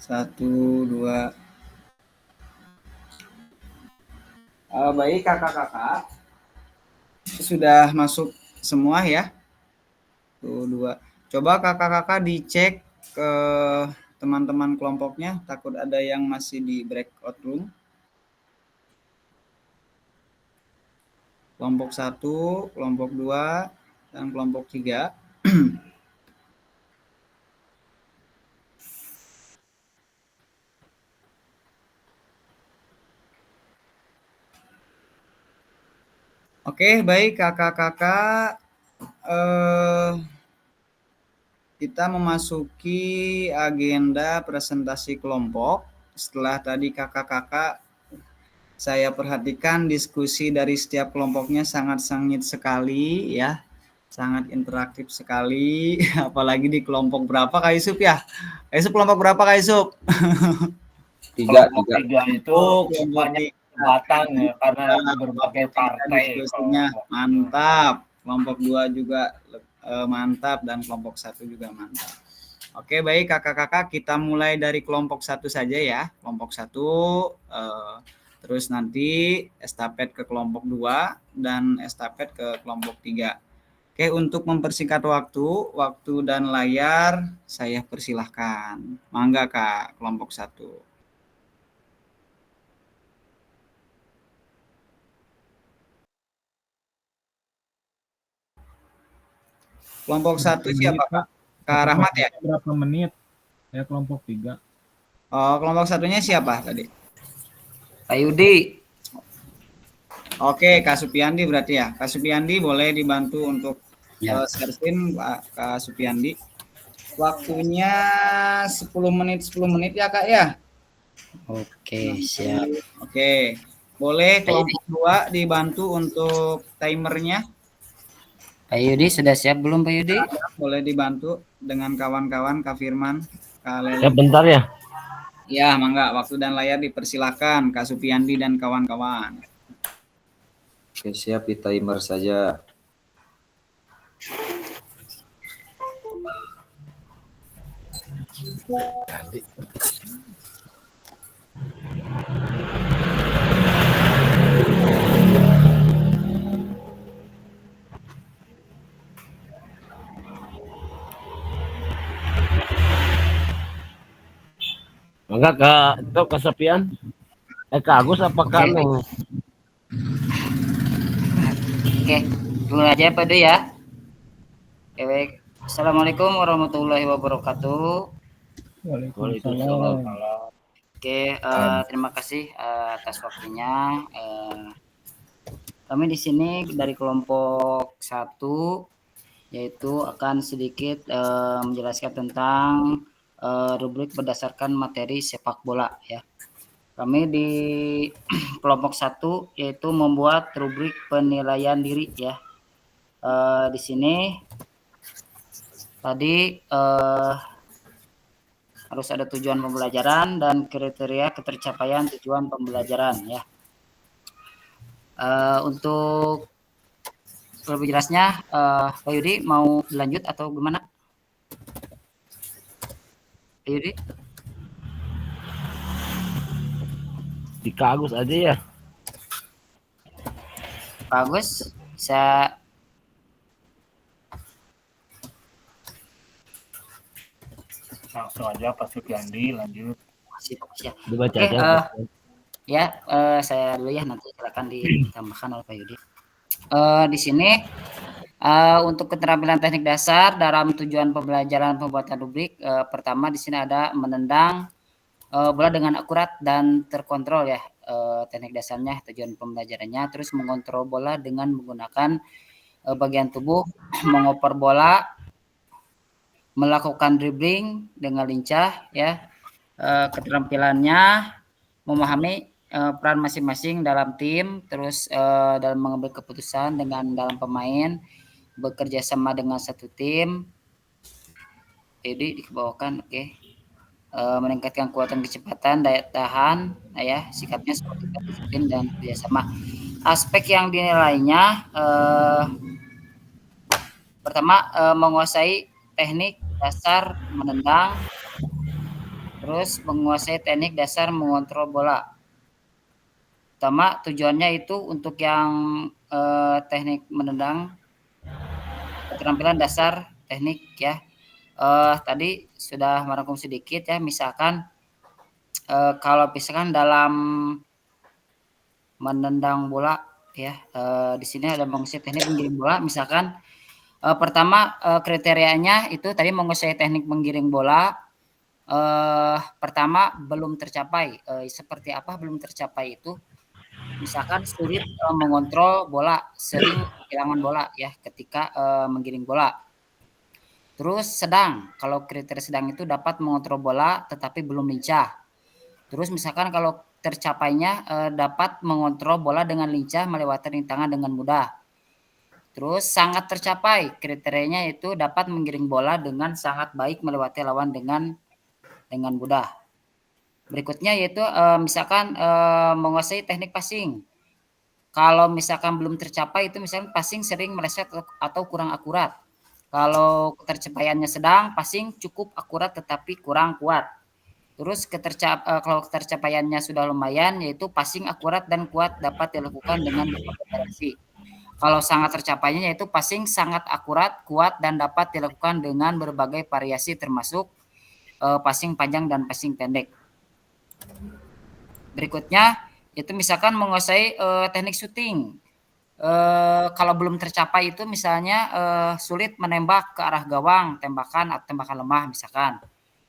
1, 2. Baik kakak-kakak, sudah masuk semua ya? 1, 2. Coba kakak-kakak dicek ke teman-teman kelompoknya, takut ada yang masih di breakout room. Kelompok 1, kelompok 2, dan kelompok 3. Oke, baik kakak-kakak. Kita memasuki agenda presentasi kelompok. Setelah tadi kakak-kakak saya perhatikan diskusi dari setiap kelompoknya sangat sengit sekali ya. Sangat interaktif sekali, apalagi di kelompok berapa Kak Yusuf ya? Kak Yusuf kelompok berapa Kak Yusuf? Kelompok 3 itu kelompok banyak 3. batang ya, karena berbagai partai. Diskusinya mantap. Kelompok 2 juga mantap dan kelompok 1 juga mantap. Oke, baik kakak-kakak, kita mulai dari kelompok 1 saja ya. Kelompok 1 terus nanti estafet ke kelompok 2 dan estafet ke kelompok 3. Oke, untuk mempersingkat waktu dan layar saya persilahkan. Mangga Kak, kelompok 1. Kelompok 1 siapa Kak? Kak Rahmat ya? Berapa menit? Ya kelompok 3. Oh, kelompok satunya siapa tadi? Pak Yudi. Oke, Kak Supiandi berarti ya. Kak Supiandi boleh dibantu untuk share screen Kak Supiandi. Waktunya 10 menit ya Kak ya? Oke, siap. Oke. Boleh kelompok 2 dibantu untuk timernya? Pak Yudi sudah siap belum Pak Yudi? Boleh dibantu dengan kawan-kawan Kak Firman, Kak Lele. Ya bentar ya. Ya, mangga, waktu dan layar dipersilakan Kak Supiandi dan kawan-kawan. Oke, siap, di timer saja. Enggak itu kesepian. Kak Agus apa Kak Neng? Oke, dulu aja Pak Yudi ya. Oke, baik. Assalamualaikum warahmatullahi wabarakatuh. Waalaikumsalam. Oke, terima kasih atas waktunya. Kami di sini dari kelompok 1 yaitu akan sedikit menjelaskan tentang rubrik berdasarkan materi sepak bola ya. Kami di kelompok 1 yaitu membuat rubrik penilaian diri ya. Di sini tadi harus ada tujuan pembelajaran dan kriteria ketercapaian tujuan pembelajaran ya. Untuk lebih jelasnya, Pak Yudi mau lanjut atau gimana? Pak Yudi? Di Kak Agus aja ya. Pak Agus, bisa Langsung aja Pak Supiandi lanjut. ya. Dibaca Oke, aja. saya dulu ya, nanti silakan ditambahkan oleh Pak Yudi. Di sini untuk keterampilan teknik dasar dalam tujuan pembelajaran pembuatan rubrik, pertama di sini ada menendang bola dengan akurat dan terkontrol ya, teknik dasarnya, tujuan pembelajarannya. Terus mengontrol bola dengan menggunakan bagian tubuh, mengoper bola, melakukan dribbling dengan lincah ya. Keterampilannya memahami peran masing-masing dalam tim, terus dalam mengambil keputusan dalam pemain, bekerja sama dengan satu tim. Jadi dikebawakan, oke. Meningkatkan kekuatan kecepatan, daya tahan, ya, sikapnya seperti disiplin dan kerjasama. Aspek yang dinilainya pertama menguasai teknik dasar menendang, Terus menguasai teknik dasar mengontrol bola. Pertama, tujuannya itu untuk yang teknik menendang, keterampilan dasar teknik ya. Tadi sudah merangkum sedikit ya, misalkan kalau misalkan dalam menendang bola ya, di sini ada menguasai teknik menggiring bola, misalkan pertama kriterianya itu tadi menguasai teknik menggiring bola. Pertama belum tercapai. Seperti apa belum tercapai itu? Misalkan sulit mengontrol bola, sering kehilangan bola ya ketika menggiring bola. Terus sedang, kalau kriteria sedang itu dapat mengontrol bola tetapi belum lincah. Terus misalkan kalau tercapainya dapat mengontrol bola dengan lincah melewati rintangan dengan mudah. Terus sangat tercapai, kriterianya itu dapat menggiring bola dengan sangat baik melewati lawan dengan mudah. Berikutnya yaitu misalkan menguasai teknik passing. Kalau misalkan belum tercapai itu misalkan passing sering meleset atau kurang akurat. Kalau ketercapaiannya sedang, passing cukup akurat tetapi kurang kuat. Terus kalau ketercapaiannya sudah lumayan yaitu passing akurat dan kuat dapat dilakukan dengan berbagai variasi. Kalau sangat tercapainya yaitu passing sangat akurat, kuat dan dapat dilakukan dengan berbagai variasi termasuk passing panjang dan passing pendek. Berikutnya itu misalkan menguasai teknik syuting. Kalau belum tercapai itu misalnya sulit menembak ke arah gawang, tembakan atau tembakan lemah misalkan.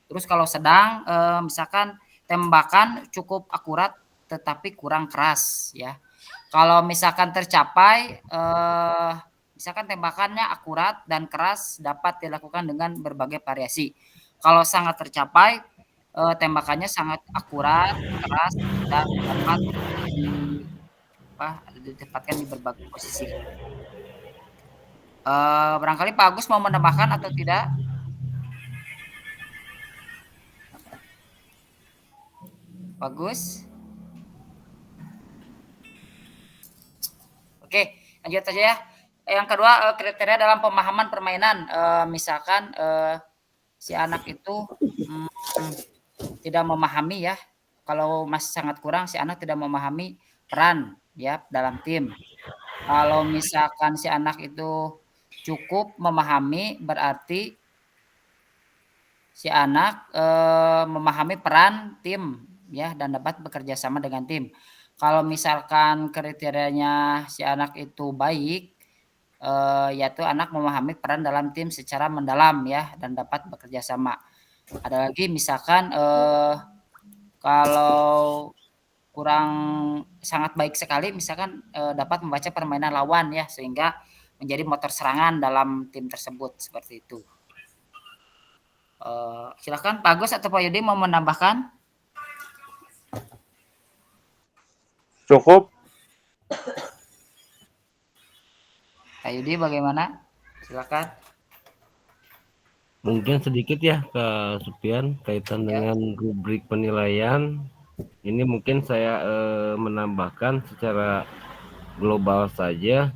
Terus kalau sedang misalkan tembakan cukup akurat tetapi kurang keras ya. Kalau misalkan tercapai misalkan tembakannya akurat dan keras dapat dilakukan dengan berbagai variasi. Kalau sangat tercapai tembakannya sangat akurat, keras dan dapat ditempatkan di berbagai posisi. Barangkali Pak Agus mau menambahkan atau tidak? Pak Agus? Oke, lanjut aja ya. Yang kedua kriteria dalam pemahaman permainan. Misalkan si anak itu tidak memahami ya. Kalau masih sangat kurang, si anak tidak memahami peran ya dalam tim. Kalau misalkan si anak itu cukup memahami, berarti si anak memahami peran tim ya dan dapat bekerja sama dengan tim. Kalau misalkan kriterianya si anak itu baik, yaitu anak memahami peran dalam tim secara mendalam ya dan dapat bekerja sama. Ada lagi misalkan kalau kurang sangat baik sekali misalkan dapat membaca permainan lawan ya sehingga menjadi motor serangan dalam tim tersebut seperti itu. Silakan Pak Agus atau Pak Yudi mau menambahkan? Cukup. Pak Yudi bagaimana? Silakan. Mungkin sedikit ya Kak Supian kaitan dengan rubrik penilaian. Ini mungkin saya menambahkan secara global saja.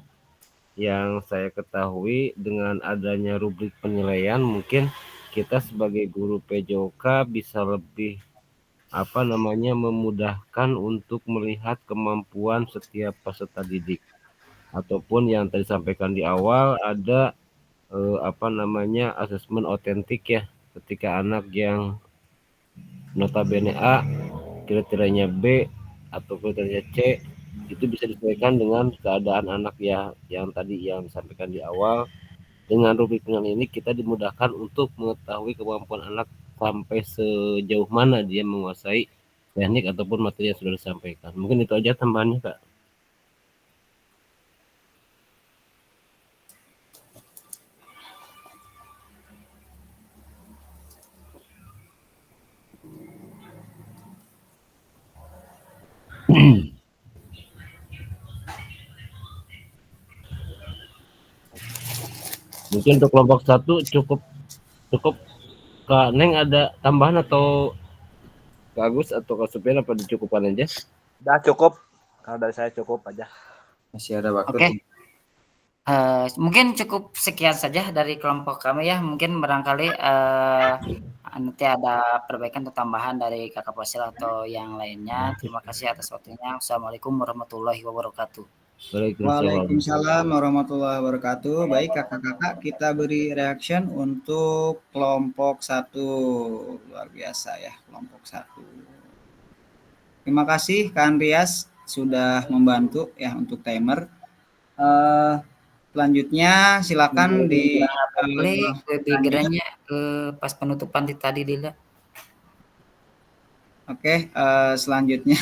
Yang saya ketahui dengan adanya rubrik penilaian mungkin kita sebagai guru PJOK bisa lebih memudahkan untuk melihat kemampuan setiap peserta didik. Ataupun yang tadi disampaikan di awal ada asesmen otentik ya, ketika anak yang notabene A kriterianya B atau kriteria C itu bisa disesuaikan dengan keadaan anak ya yang tadi yang disampaikan di awal. Dengan rubrik penilaian ini kita dimudahkan untuk mengetahui kemampuan anak sampai sejauh mana dia menguasai teknik ataupun materi yang sudah disampaikan. Mungkin itu aja tambahannya Kak. Mungkin untuk kelompok 1 cukup Kak Neng ada tambahan atau Kak Agus atau Kak Supian apa dicukupkan aja? Udah cukup. Kalau dari saya cukup aja. Masih ada waktu. Oke. Mungkin cukup sekian saja dari kelompok kami ya. Mungkin barangkali nanti ada perbaikan atau tambahan dari Kakak Fasil atau yang lainnya. Terima kasih atas waktunya. Assalamualaikum warahmatullahi wabarakatuh. Waalaikumsalam warahmatullahi wabarakatuh. Baik kakak-kakak, kita beri reaction untuk kelompok 1. Luar biasa ya, kelompok 1. Terima kasih Kak Andreas sudah membantu ya untuk timer. Selanjutnya silakan di Geranya pas penutupan tadi Dila. Oke, selanjutnya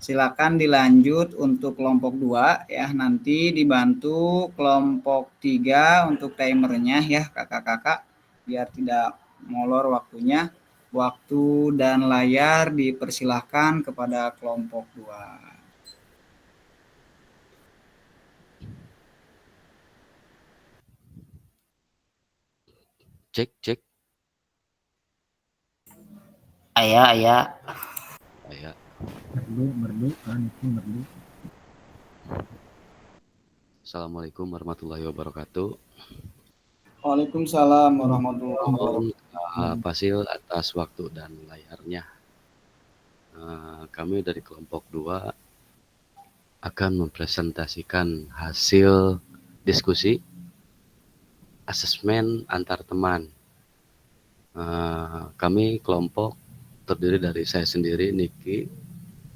silakan dilanjut untuk kelompok 2 ya. Nanti dibantu kelompok 3 untuk timernya ya kakak-kakak biar tidak molor waktunya. Waktu dan layar dipersilahkan kepada kelompok 2. Cek. Ayah. Merdu kan itu merdu. Assalamualaikum warahmatullahi wabarakatuh. Waalaikumsalam warahmatullahi wabarakatuh. Fasil atas waktu dan layarnya. Kami dari kelompok 2 akan mempresentasikan hasil diskusi asesmen antar teman. Kami kelompok terdiri dari saya sendiri, Niki,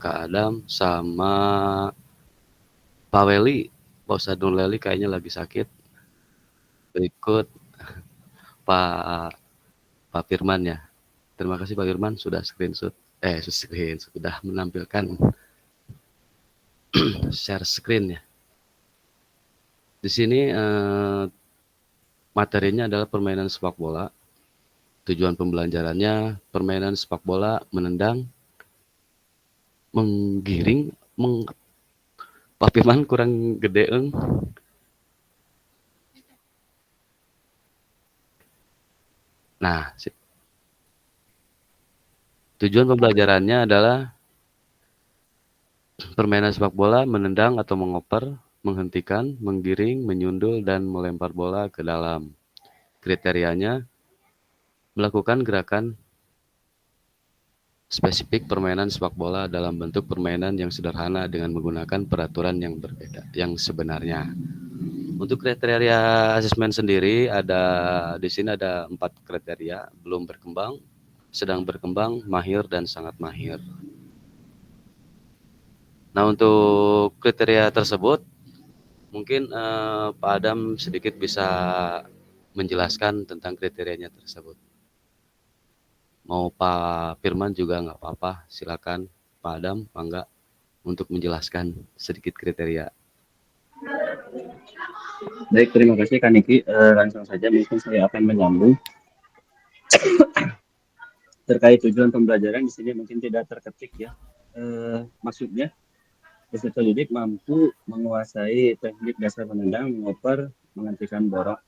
Kak Adam, sama Pak Weli. Pak Ustadz Nurleli kayaknya lagi sakit. Berikut Pak Firman ya. Terima kasih Pak Firman sudah sudah menampilkan share screen ya. Di sini materinya adalah permainan sepak bola. Tujuan pembelajarannya permainan sepak bola menendang, menggiring, Pak Firman kurang gede. Nah, tujuan pembelajarannya adalah permainan sepak bola menendang atau mengoper, menghentikan, menggiring, menyundul, dan melempar bola ke dalam. Kriterianya melakukan gerakan spesifik permainan sepak bola dalam bentuk permainan yang sederhana dengan menggunakan peraturan yang berbeda, yang sebenarnya. Untuk kriteria asesmen sendiri di sini ada 4 kriteria: belum berkembang, sedang berkembang, mahir, dan sangat mahir. Nah, untuk kriteria tersebut mungkin Pak Adam sedikit bisa menjelaskan tentang kriterianya tersebut. Mau Pak Firman juga nggak apa-apa, silakan Pak Adam, Pak untuk menjelaskan sedikit kriteria. Baik, terima kasih Kak Niki. Langsung saja mungkin saya akan menyambung terkait tujuan pembelajaran. Di sini mungkin tidak terketik ya. Maksudnya peserta didik mampu menguasai teknik dasar menendang, mengoper, menghentikan bola,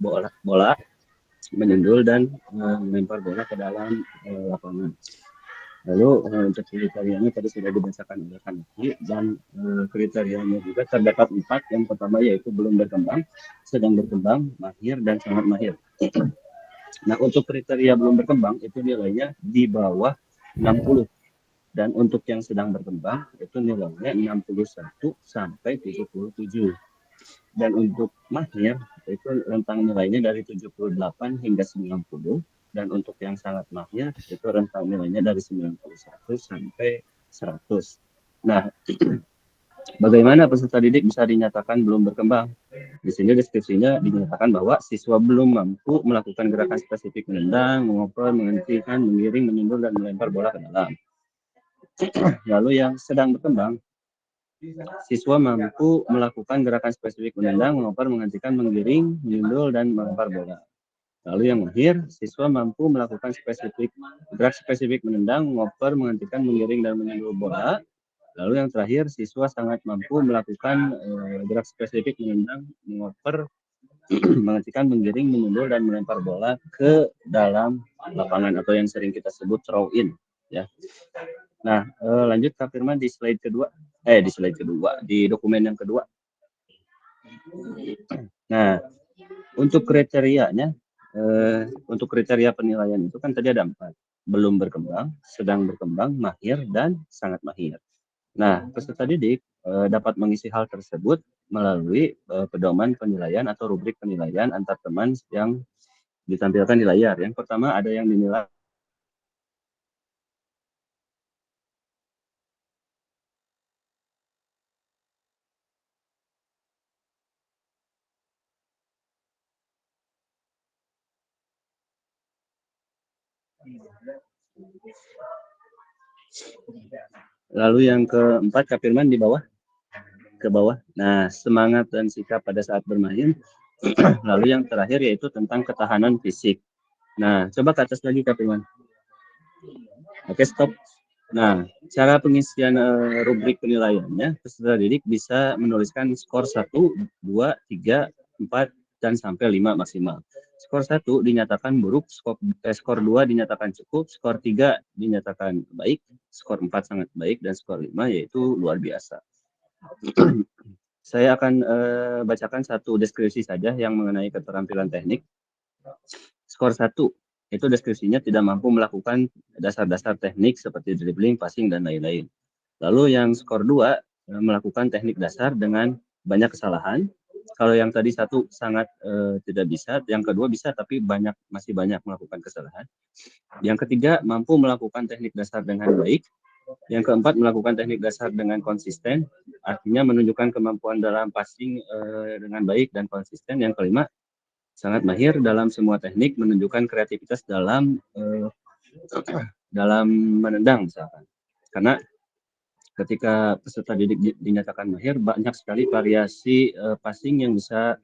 menyundul, dan melempar bola ke dalam lapangan. Lalu untuk kriterianya tadi sudah dibacakan oleh Kaniki, dan kriterianya juga terdapat 4. Yang pertama yaitu belum berkembang, sedang berkembang, mahir, dan sangat mahir. Nah, untuk kriteria belum berkembang itu nilainya di bawah 60. Dan untuk yang sedang berkembang itu nilainya 61 sampai 77. Dan untuk mahir itu rentang nilainya dari 78 hingga 90. Dan untuk yang sangat mahir itu rentang nilainya dari 91 sampai 100. Nah, bagaimana peserta didik bisa dinyatakan belum berkembang? Di sini deskripsinya dinyatakan bahwa siswa belum mampu melakukan gerakan spesifik menendang, mengoper, menghentikan, menggiring, menyundul, dan melempar bola ke dalam. Lalu yang sedang berkembang, siswa mampu melakukan gerakan spesifik menendang, mengoper, menghentikan, menggiring, menyundul, dan melempar bola. Lalu yang mahir, siswa mampu melakukan gerak spesifik menendang, mengoper, menghentikan, menggiring, dan menyundul bola. Lalu yang terakhir, siswa sangat mampu melakukan gerak spesifik menendang, mengoper, menghentikan, menggiring, menyundul, dan melempar bola ke dalam lapangan atau yang sering kita sebut throw in ya. Nah, lanjut Kak Firman di slide kedua, di dokumen yang kedua. Nah, untuk kriterianya, untuk kriteria penilaian itu kan tadi ada 4, belum berkembang, sedang berkembang, mahir, dan sangat mahir. Nah, peserta didik dapat mengisi hal tersebut melalui pedoman penilaian atau rubrik penilaian antar teman yang ditampilkan di layar. Yang pertama ada yang dinilai lalu yang keempat Kak Firman di bawah, ke bawah. Nah, semangat dan sikap pada saat bermain. Lalu yang terakhir yaitu tentang ketahanan fisik. Nah, coba ke atas lagi Kak Firman. Oke, stop. Nah, cara pengisian rubrik penilaiannya, peserta didik bisa menuliskan skor 1, 2, 3, 4, dan sampai 5 maksimal. Skor 1 dinyatakan buruk, skor 2 dinyatakan cukup, skor 3 dinyatakan baik, skor 4 sangat baik, dan skor 5 yaitu luar biasa. Saya akan bacakan satu deskripsi saja yang mengenai keterampilan teknik. Skor 1 itu deskripsinya tidak mampu melakukan dasar-dasar teknik seperti dribbling, passing, dan lain-lain. Lalu yang skor 2 melakukan teknik dasar dengan banyak kesalahan. Kalau yang tadi 1 sangat tidak bisa, yang kedua bisa tapi masih banyak melakukan kesalahan. Yang ketiga mampu melakukan teknik dasar dengan baik. Yang keempat melakukan teknik dasar dengan konsisten, artinya menunjukkan kemampuan dalam passing dengan baik dan konsisten. Yang kelima sangat mahir dalam semua teknik, menunjukkan kreativitas dalam menendang misalkan. Karena ketika peserta didik dinyatakan mahir, banyak sekali variasi passing yang bisa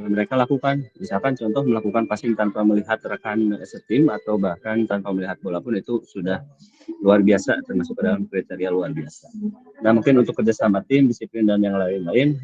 mereka lakukan. Misalkan contoh melakukan passing tanpa melihat rekan setim atau bahkan tanpa melihat bola pun itu sudah luar biasa, termasuk ke dalam kriteria luar biasa. Nah, mungkin untuk kerjasama tim, disiplin, dan yang lain-lain,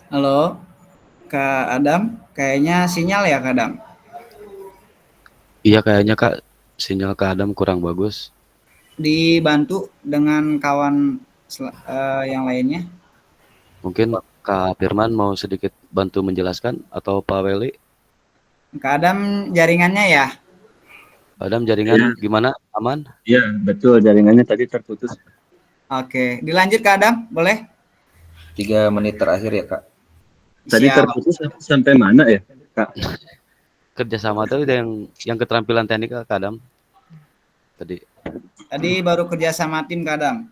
Halo, Kak Adam, kayaknya sinyal ya Kak Adam? Iya kayaknya Kak, sinyal Kak Adam kurang bagus. Dibantu dengan kawan yang lainnya. Mungkin Kak Firman mau sedikit bantu menjelaskan atau Pak Weli? Kak Adam jaringannya ya? Kak Adam jaringan gimana? Aman? Iya, betul, jaringannya tadi terputus. Oke, dilanjut Kak Adam, boleh? 3 menit terakhir ya Kak. Tadi terputus sampai mana ya Kak? Kerjasama itu yang keterampilan teknik Kak Adam tadi baru kerjasama tim Kak Adam.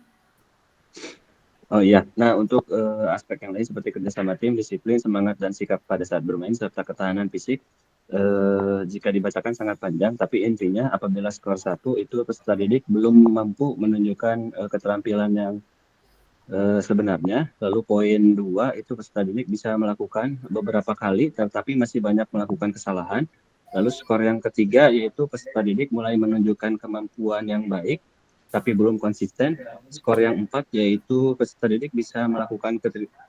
Oh iya, nah untuk aspek yang lain seperti kerjasama tim, disiplin, semangat, dan sikap pada saat bermain, serta ketahanan fisik, jika dibacakan sangat panjang, tapi intinya apabila skor 1 itu peserta didik belum mampu menunjukkan keterampilan yang sebenarnya, lalu poin 2 itu peserta didik bisa melakukan beberapa kali, tetapi masih banyak melakukan kesalahan. Lalu skor yang ketiga yaitu peserta didik mulai menunjukkan kemampuan yang baik, tapi belum konsisten. Skor yang 4 yaitu peserta didik bisa melakukan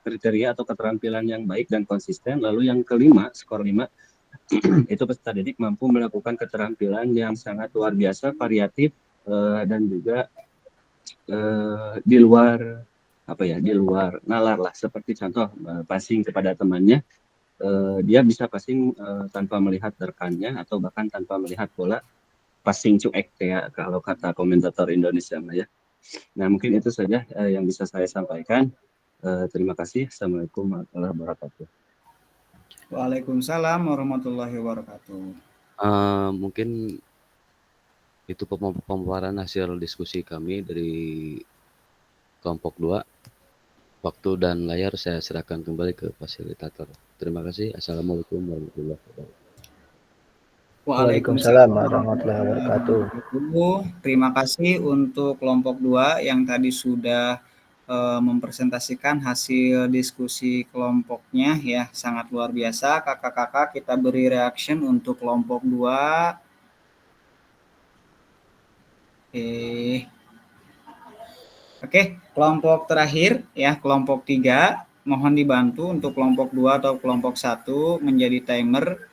kriteria atau keterampilan yang baik dan konsisten. Lalu yang kelima, skor 5, itu peserta didik mampu melakukan keterampilan yang sangat luar biasa, variatif, dan juga di luar nalar lah, seperti contoh passing kepada temannya, dia bisa passing tanpa melihat rekannya atau bahkan tanpa melihat bola, passing cuek ya kalau kata komentator Indonesia ya. Nah, mungkin itu saja yang bisa saya sampaikan. Terima kasih. Assalamualaikum warahmatullahi wabarakatuh. Waalaikumsalam warahmatullahi wabarakatuh. Mungkin itu pemaparan hasil diskusi kami dari kelompok 2. Waktu dan layar saya serahkan kembali ke fasilitator. Terima kasih. Assalamualaikum warahmatullahi wabarakatuh. Waalaikumsalam warahmatullahi wabarakatuh. Terima kasih untuk kelompok 2 yang tadi sudah mempresentasikan hasil diskusi kelompoknya ya, sangat luar biasa. Kakak-kakak, kita beri reaction untuk kelompok 2. Oke, kelompok terakhir ya, kelompok 3, mohon dibantu untuk kelompok 2 atau kelompok 1 menjadi timer.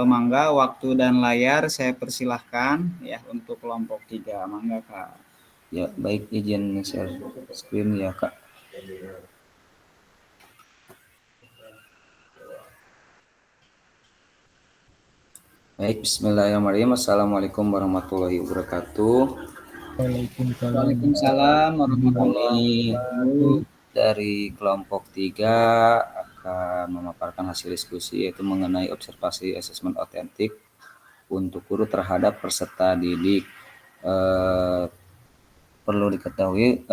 Mangga waktu dan layar saya persilahkan ya untuk kelompok 3. Mangga Kak. Ya, baik, izin share screen ya, Kak. Baik, bismillahirrahmanirrahim. Assalamualaikum warahmatullahi wabarakatuh. Waalaikumsalam warahmatullahi wabarakatuh. Dari kelompok 3 akan memaparkan hasil diskusi yaitu mengenai observasi asesmen otentik untuk guru terhadap peserta didik. Perlu diketahui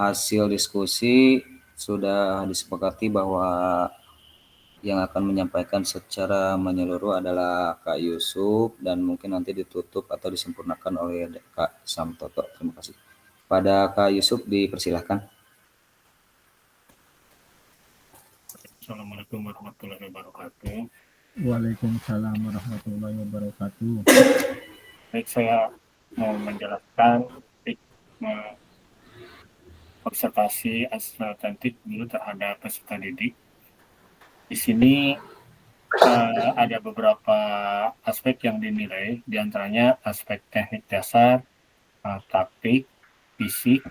hasil diskusi sudah disepakati bahwa yang akan menyampaikan secara menyeluruh adalah Kak Yusuf dan mungkin nanti ditutup atau disempurnakan oleh Kak Samtoto. Terima kasih. Pada Kak Yusuf dipersilahkan. Assalamualaikum warahmatullahi wabarakatuh. Waalaikumsalam warahmatullahi wabarakatuh. Baik, saya mau menjelaskan observasi asesmen otentik guru terhadap peserta didik. Di sini ada beberapa aspek yang dinilai, diantaranya aspek teknik dasar, taktik, fisik,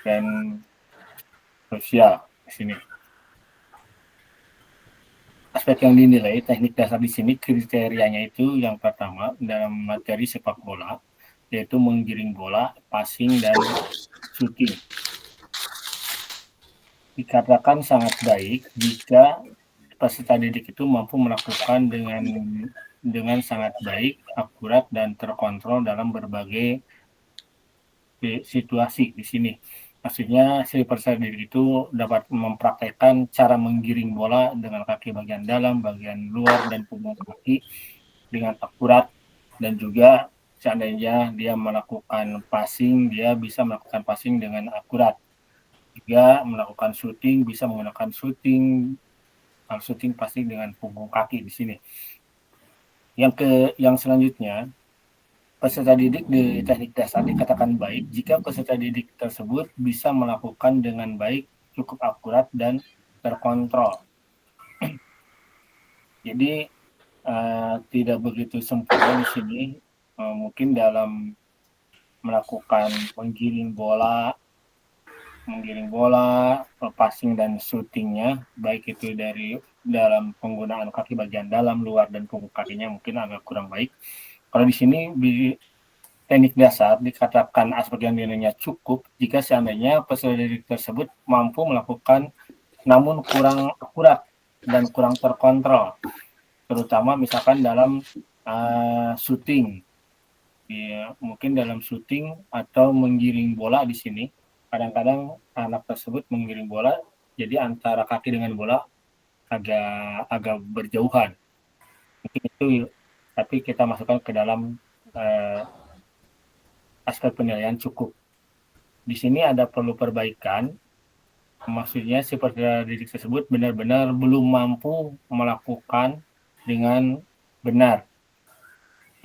dan sosial di sini. Aspek yang dinilai teknik dasar di sini kriterianya itu yang pertama dalam materi sepak bola yaitu menggiring bola, passing, dan shooting. Dikatakan sangat baik jika peserta didik itu mampu melakukan dengan sangat baik, akurat, dan terkontrol dalam berbagai situasi di sini. Maksudnya si peserta didik itu dapat mempraktekkan cara menggiring bola dengan kaki bagian dalam, bagian luar, dan punggung kaki dengan akurat, dan juga seandainya dia melakukan passing, dia bisa melakukan passing dengan akurat. Juga melakukan shooting, bisa menggunakan shooting pasti dengan punggung kaki di sini. Yang selanjutnya, peserta didik di teknik dasar dikatakan baik jika peserta didik tersebut bisa melakukan dengan baik, cukup akurat, dan terkontrol. Jadi tidak begitu sempurna di sini, mungkin dalam melakukan menggiring bola, passing dan shootingnya, baik itu dari dalam penggunaan kaki bagian dalam, luar, dan punggung kakinya mungkin agak kurang baik. Kalau di sini di teknik dasar dikatakan aspek yang dinilainya cukup jika seandainya peserta didik tersebut mampu melakukan namun kurang akurat dan kurang terkontrol, terutama misalkan dalam shooting. Ya, mungkin dalam shooting atau menggiring bola di sini. Kadang-kadang anak tersebut menggiring bola, jadi antara kaki dengan bola agak berjauhan. Mungkin itu, tapi kita masukkan ke dalam aspek penilaian cukup. Di sini ada perlu perbaikan, maksudnya si peserta didik tersebut benar-benar belum mampu melakukan dengan benar.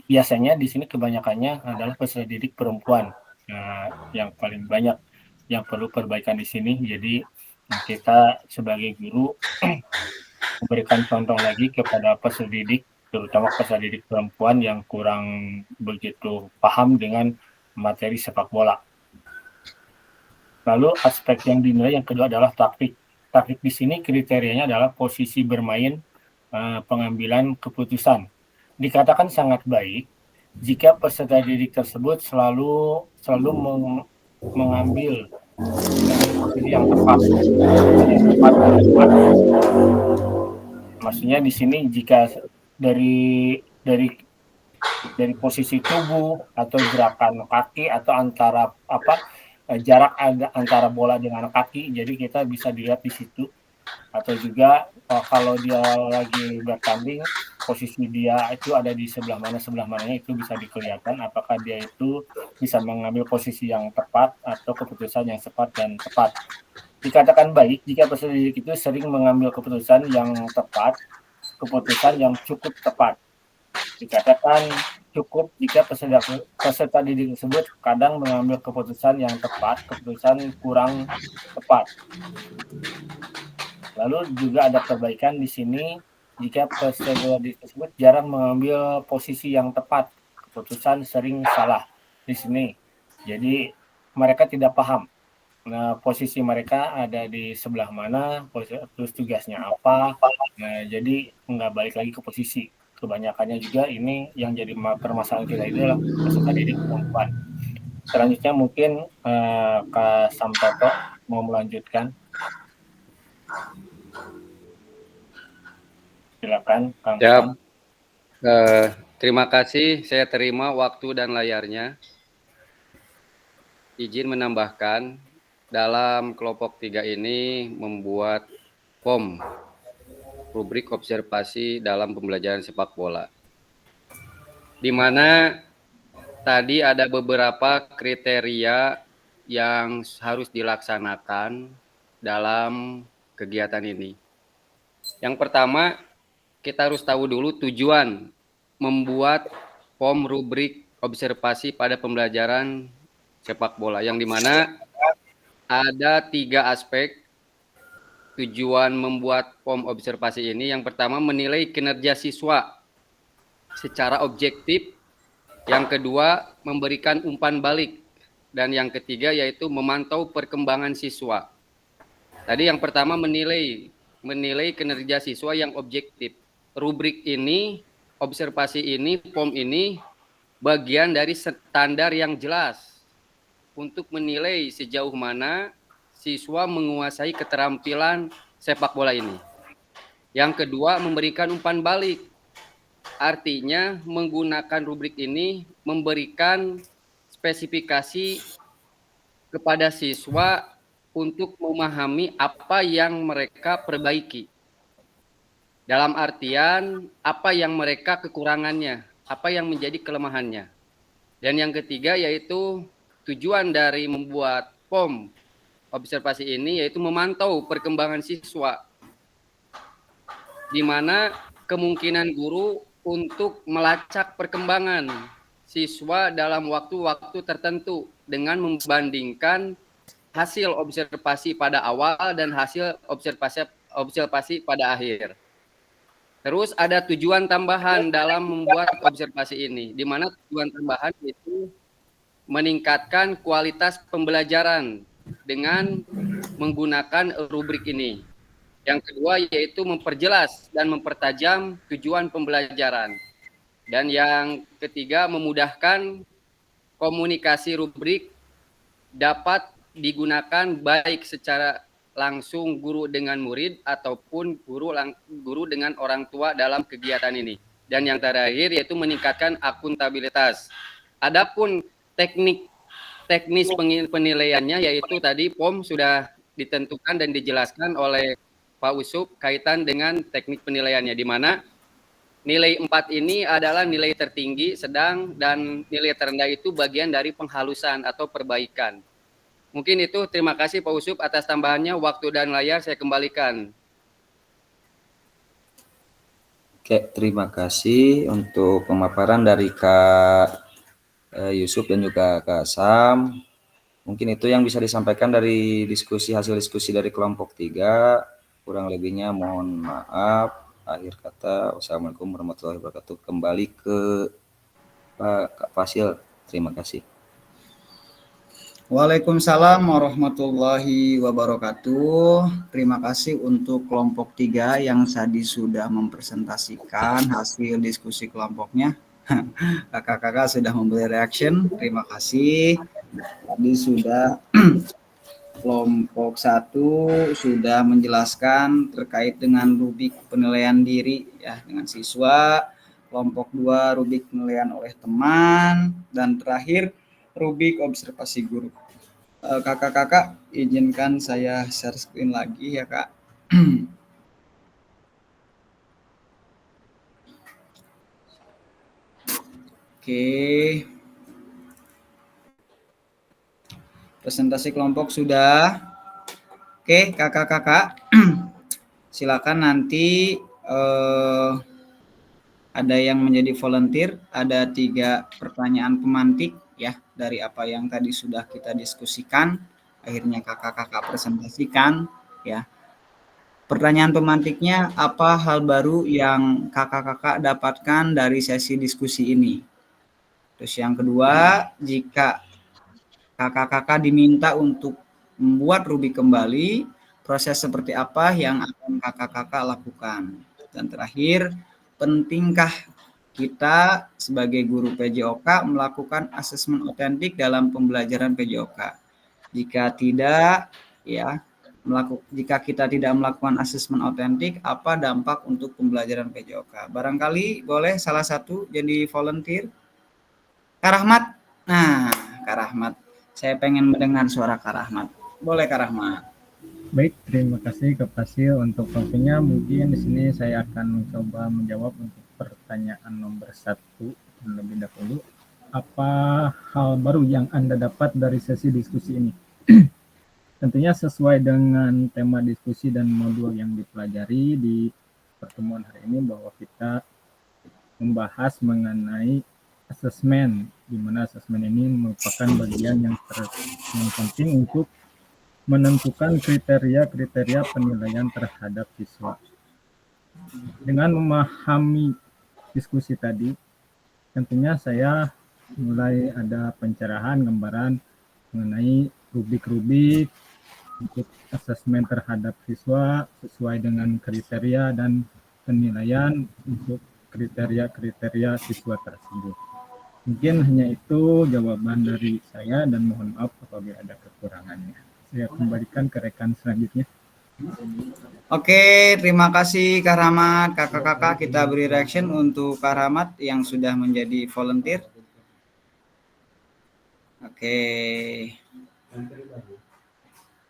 Biasanya di sini kebanyakannya adalah peserta didik perempuan yang paling banyak yang perlu perbaikan di sini. Jadi kita sebagai guru memberikan contoh lagi kepada peserta didik, terutama peserta didik perempuan yang kurang begitu paham dengan materi sepak bola. Lalu aspek yang dinilai yang kedua adalah taktik. Taktik di sini kriterianya adalah posisi bermain, pengambilan keputusan. Dikatakan sangat baik jika peserta didik tersebut selalu mengambil posisi yang tepat. Maksudnya di sini jika dari posisi tubuh atau gerakan kaki atau antara jarak antara bola dengan kaki, jadi kita bisa dilihat di situ Atau juga kalau dia lagi bertanding, posisi dia itu ada di sebelah mananya itu bisa dikelihatan apakah dia itu bisa mengambil posisi yang tepat atau keputusan yang cepat dan tepat. Dikatakan baik jika peserta didik itu sering mengambil keputusan yang tepat, keputusan yang cukup tepat. Dikatakan cukup jika peserta didik tersebut kadang mengambil keputusan yang tepat, keputusan kurang tepat. Lalu juga ada perbaikan di sini jika peserta didik tersebut jarang mengambil posisi yang tepat, keputusan sering salah di sini. Jadi mereka tidak paham. Nah, posisi mereka ada di sebelah mana, terus tugasnya apa. Nah, jadi nggak balik lagi ke posisi. Kebanyakannya juga ini yang jadi permasalahan kita itu adalah peserta didik perempuan. Selanjutnya mungkin Kak Samtoto mau melanjutkan. Silakan, Kang. Siap. Terima kasih, saya terima waktu dan layarnya. Izin menambahkan, dalam kelompok 3 ini membuat POM, rubrik observasi dalam pembelajaran sepak bola. Di mana tadi ada beberapa kriteria yang harus dilaksanakan dalam kegiatan ini. Yang pertama, kita harus tahu dulu tujuan membuat POM rubrik observasi pada pembelajaran sepak bola, yang dimana ada 3 aspek tujuan membuat POM observasi ini. Yang pertama, menilai kinerja siswa secara objektif. Yang kedua, memberikan umpan balik. Dan yang ketiga yaitu memantau perkembangan siswa. Tadi yang pertama menilai kinerja siswa yang objektif. Rubrik ini, observasi ini, POM ini bagian dari standar yang jelas untuk menilai sejauh mana siswa menguasai keterampilan sepak bola ini. Yang kedua, memberikan umpan balik. Artinya menggunakan rubrik ini memberikan spesifikasi kepada siswa untuk memahami apa yang mereka perbaiki. Dalam artian apa yang mereka kekurangannya, apa yang menjadi kelemahannya. Dan yang ketiga yaitu tujuan dari membuat POM observasi ini yaitu memantau perkembangan siswa, di mana kemungkinan guru untuk melacak perkembangan siswa dalam waktu-waktu tertentu dengan membandingkan hasil observasi pada awal dan hasil observasi pada akhir. Terus ada tujuan tambahan dalam membuat observasi ini, di mana tujuan tambahan itu meningkatkan kualitas pembelajaran dengan menggunakan rubrik ini. Yang kedua yaitu memperjelas dan mempertajam tujuan pembelajaran. Dan yang ketiga memudahkan komunikasi rubrik dapat digunakan baik secara langsung guru dengan murid ataupun guru dengan orang tua dalam kegiatan ini. Dan yang terakhir yaitu meningkatkan akuntabilitas. Adapun teknis penilaiannya yaitu tadi POM sudah ditentukan dan dijelaskan oleh Pak Usup kaitan dengan teknik penilaiannya, di mana nilai 4 ini adalah nilai tertinggi, sedang, dan nilai terendah itu bagian dari penghalusan atau perbaikan. Mungkin itu, terima kasih Pak Usup atas tambahannya. Waktu dan layar saya kembalikan. Oke, terima kasih untuk pemaparan dari Kak Yusuf dan juga Kak Sam. Mungkin itu yang bisa disampaikan dari hasil diskusi dari kelompok 3. Kurang lebihnya mohon maaf. Akhir kata, wassalamualaikum warahmatullahi wabarakatuh. Kembali ke Kak Fasil. Terima kasih. Waalaikumsalam warahmatullahi wabarakatuh. Terima kasih untuk kelompok 3 yang tadi sudah mempresentasikan hasil diskusi kelompoknya. Kakak-kakak sudah memberi reaction. Terima kasih. Tadi sudah kelompok 1 sudah menjelaskan terkait dengan rubrik penilaian diri ya dengan siswa. Kelompok 2 rubrik penilaian oleh teman, dan terakhir rubrik observasi guru. Kakak-kakak izinkan saya share screen lagi ya Kak. Oke. Presentasi kelompok sudah. Oke, kakak-kakak. Silakan nanti ada yang menjadi volunteer, ada 3 pertanyaan pemantik ya dari apa yang tadi sudah kita diskusikan. Akhirnya kakak-kakak presentasikan ya. Pertanyaan pemantiknya, apa hal baru yang kakak-kakak dapatkan dari sesi diskusi ini? Terus yang kedua, jika kakak-kakak diminta untuk membuat rubik kembali, proses seperti apa yang akan kakak-kakak lakukan? Dan terakhir, pentingkah kita sebagai guru PJOK melakukan asesmen otentik dalam pembelajaran PJOK? Jika tidak, ya, jika kita tidak melakukan asesmen otentik, apa dampak untuk pembelajaran PJOK? Barangkali boleh salah satu jadi volunteer. Kak Rahmat. Nah, Kak Rahmat. Saya pengen mendengar suara Kak Rahmat. Boleh Kak Rahmat. Baik, terima kasih Kak Fasil untuk waktunya. Mungkin di sini saya akan mencoba menjawab untuk pertanyaan nomor 1 terlebih dahulu. Apa hal baru yang Anda dapat dari sesi diskusi ini? Tentunya sesuai dengan tema diskusi dan modul yang dipelajari di pertemuan hari ini, bahwa kita membahas mengenai asesmen, di mana asesmen ini merupakan bagian yang penting untuk menentukan kriteria-kriteria penilaian terhadap siswa. Dengan memahami diskusi tadi, tentunya saya mulai ada pencerahan gambaran mengenai rubrik-rubrik untuk asesmen terhadap siswa sesuai dengan kriteria dan penilaian untuk kriteria-kriteria siswa tersebut. Mungkin hanya itu jawaban dari saya, dan mohon maaf apabila ada kekurangannya. Saya kembalikan ke rekan selanjutnya. Oke, terima kasih Kak Rahmat. Kakak-kakak, kita beri reaction untuk Kak Rahmat yang sudah menjadi volunteer. Oke.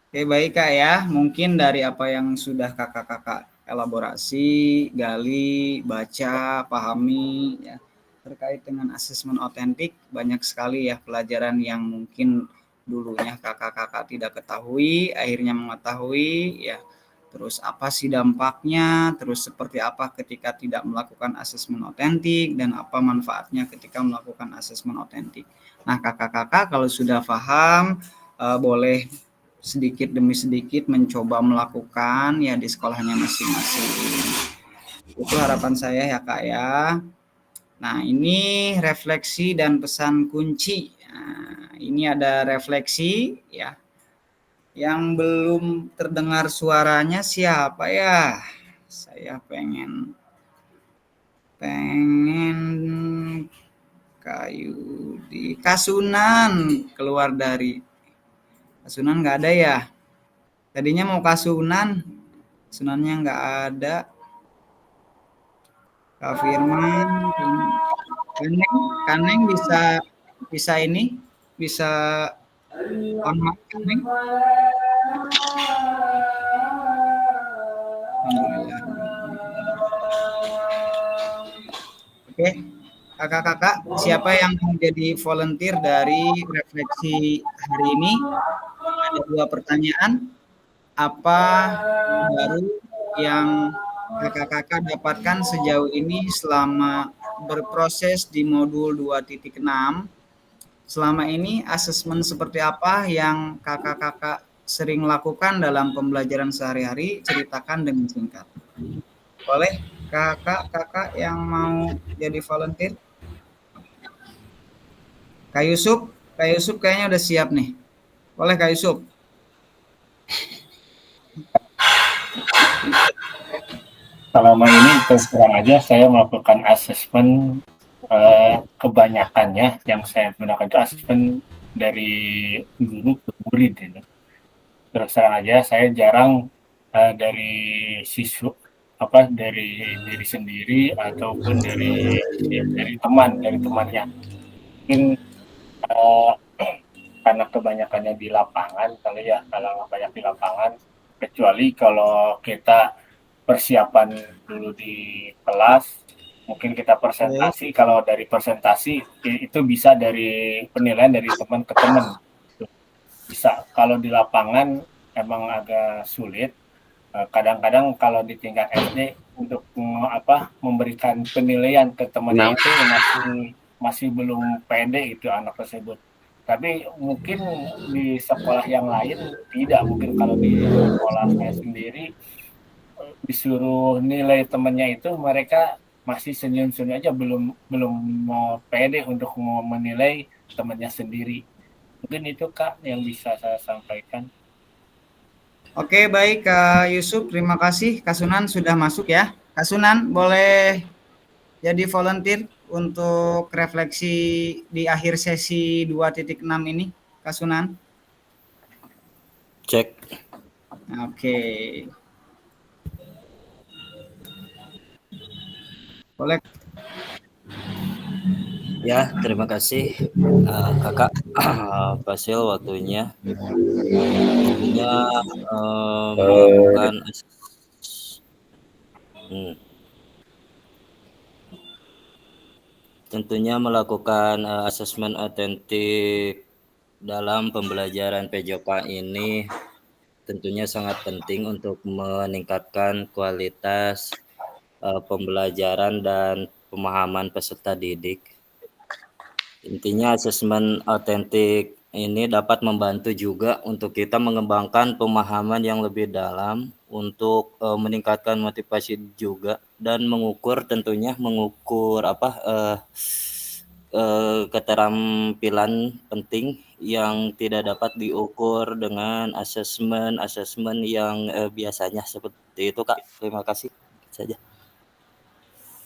Oke, baik Kak ya. Mungkin dari apa yang sudah kakak-kakak elaborasi, gali, baca, pahami ya, terkait dengan asesmen otentik, banyak sekali ya pelajaran yang mungkin dulunya kakak-kakak tidak ketahui, akhirnya mengetahui ya. Terus apa sih dampaknya, terus seperti apa ketika tidak melakukan asesmen otentik, dan apa manfaatnya ketika melakukan asesmen otentik. Nah, kakak-kakak kalau sudah paham, boleh sedikit demi sedikit mencoba melakukan ya di sekolahnya masing-masing. Itu harapan saya ya Kak ya. Nah, ini refleksi dan pesan kunci. Nah, ini ada refleksi ya. Yang belum terdengar suaranya siapa ya? Saya pengen kayu di Kasunan keluar dari Kasunan, nggak ada ya? Tadinya mau Kasunan, Kasunannya nggak ada. Kak Firman, Kaneng bisa ini, bisa on mic Kaneng. Oke, kakak-kakak, siapa yang menjadi volunteer dari refleksi hari ini? Ada 2 pertanyaan. Apa baru yang kakak-kakak dapatkan sejauh ini selama berproses di modul 2.6? Selama ini asesmen seperti apa yang kakak-kakak sering lakukan dalam pembelajaran sehari-hari? Ceritakan dengan singkat. Boleh kakak-kakak yang mau jadi volunteer? Kak Yusuf kayaknya udah siap nih. Boleh Kak Yusuf? Selama ini terus terang aja saya melakukan asesmen, kebanyakannya yang saya gunakan itu asesmen dari guru ke murid. Ya. Terus terang aja saya jarang dari siswa, dari diri sendiri ataupun dari temannya. Mungkin karena kebanyakannya di lapangan kali ya, kalau banyak di lapangan kecuali kalau kita persiapan dulu di kelas, mungkin kita presentasi. Kalau dari presentasi itu bisa dari penilaian dari teman ke teman, bisa. Kalau di lapangan emang agak sulit. Kadang-kadang kalau di tingkat SD untuk memberikan penilaian ke temannya itu masih belum pede itu anak tersebut. Tapi mungkin di sekolah yang lain tidak, mungkin kalau di sekolah saya sendiri disuruh nilai temannya itu mereka masih senyum-senyum aja, belum mau pede untuk mau menilai temannya sendiri. Mungkin itu Kak yang bisa saya sampaikan. Oke, baik Kak Yusuf, terima kasih. Kak Sunan sudah masuk ya. Kak Sunan boleh jadi volunteer untuk refleksi di akhir sesi 2.6 ini, Kak Sunan. Cek. Oke. Boleh. Ya, terima kasih Kakak Fasil waktunya. Melakukan tentunya melakukan asesmen otentik dalam pembelajaran PJOK ini tentunya sangat penting untuk meningkatkan kualitas pembelajaran dan pemahaman peserta didik. Intinya asesmen otentik ini dapat membantu juga untuk kita mengembangkan pemahaman yang lebih dalam untuk meningkatkan motivasi juga dan tentunya mengukur keterampilan penting yang tidak dapat diukur dengan asesmen yang biasanya seperti itu Kak. Terima kasih saja.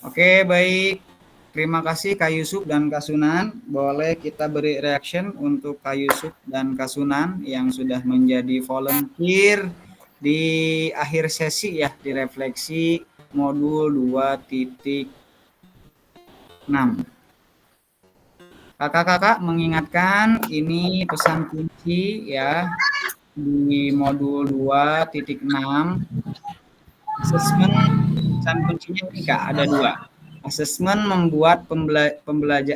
Oke, baik. Terima kasih Kak Yusuf dan Kak Sunan. Boleh kita beri reaction untuk Kak Yusuf dan Kak Sunan yang sudah menjadi volunteer di akhir sesi ya, di refleksi modul 2.6. Kakak-kakak mengingatkan ini pesan kunci ya di modul 2.6. Asesmen pesan kuncinya ini Kak, ada 2. Asesmen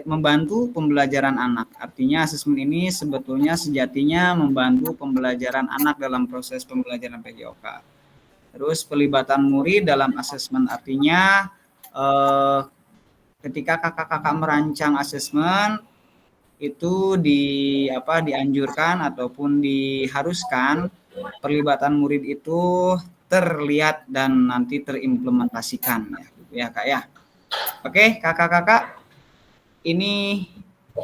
membantu pembelajaran anak. Artinya asesmen ini sebetulnya sejatinya membantu pembelajaran anak dalam proses pembelajaran PJOK. Terus pelibatan murid dalam asesmen, artinya ketika kakak-kakak merancang asesmen itu dianjurkan ataupun diharuskan pelibatan murid itu terlihat dan nanti terimplementasikan ya Kak ya. Oke, kakak-kakak, ini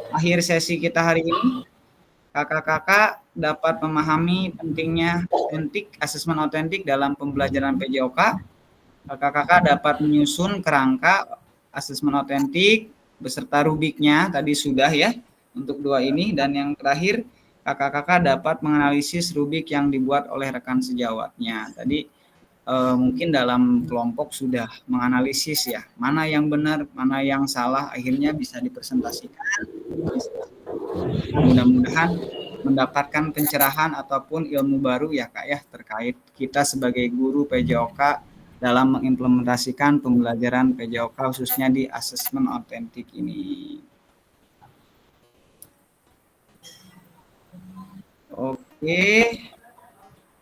akhir sesi kita hari ini. Kakak-kakak dapat memahami pentingnya asesmen otentik dalam pembelajaran PJOK. Kakak-kakak dapat menyusun kerangka asesmen otentik beserta rubiknya, tadi sudah ya, untuk 2 ini. Dan yang terakhir, kakak-kakak dapat menganalisis rubik yang dibuat oleh rekan sejawatnya. Tadi mungkin dalam kelompok sudah menganalisis ya, mana yang benar, mana yang salah, akhirnya bisa dipresentasikan. Mudah-mudahan mendapatkan pencerahan ataupun ilmu baru ya Kak ya, terkait kita sebagai guru PJOK dalam mengimplementasikan pembelajaran PJOK khususnya di asesmen otentik ini.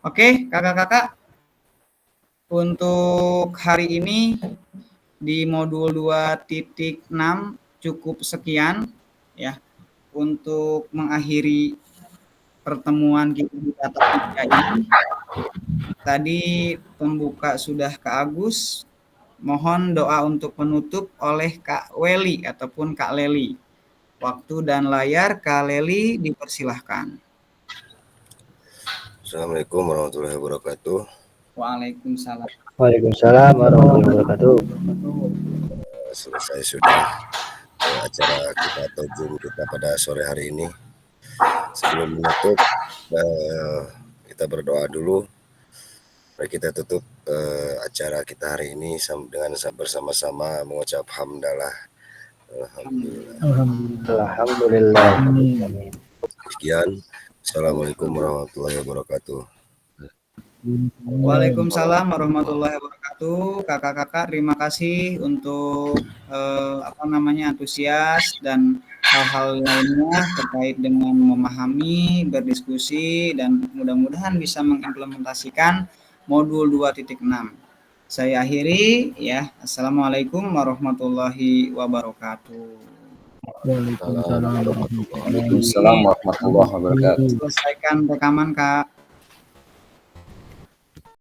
Oke, kakak-kakak. Untuk hari ini di modul 2.6 cukup sekian ya untuk mengakhiri pertemuan kita di tatap muka ini. Tadi pembuka sudah Kak Agus. Mohon doa untuk penutup oleh Kak Weli ataupun Kak Leli. Waktu dan layar Kak Leli dipersilahkan. Assalamualaikum warahmatullahi wabarakatuh. Waalaikumsalam. Waalaikumsalam warahmatullahi wabarakatuh. Selesai sudah acara kita atau Zoom kita pada sore hari ini. Sebelum menutup, kita berdoa dulu. Mari kita tutup acara kita hari ini dengan bersama-sama mengucap hamdalah. Alhamdulillah. Sekian. Assalamualaikum warahmatullahi wabarakatuh. Waalaikumsalam warahmatullahi wabarakatuh. Kakak-kakak, terima kasih untuk antusias dan hal-hal lainnya terkait dengan memahami, berdiskusi, dan mudah-mudahan bisa mengimplementasikan modul 2.6. Saya akhiri ya. Assalamualaikum warahmatullahi wabarakatuh. Waalaikumsalam warahmatullahi wabarakatuh. Selesaikan rekaman, Kak.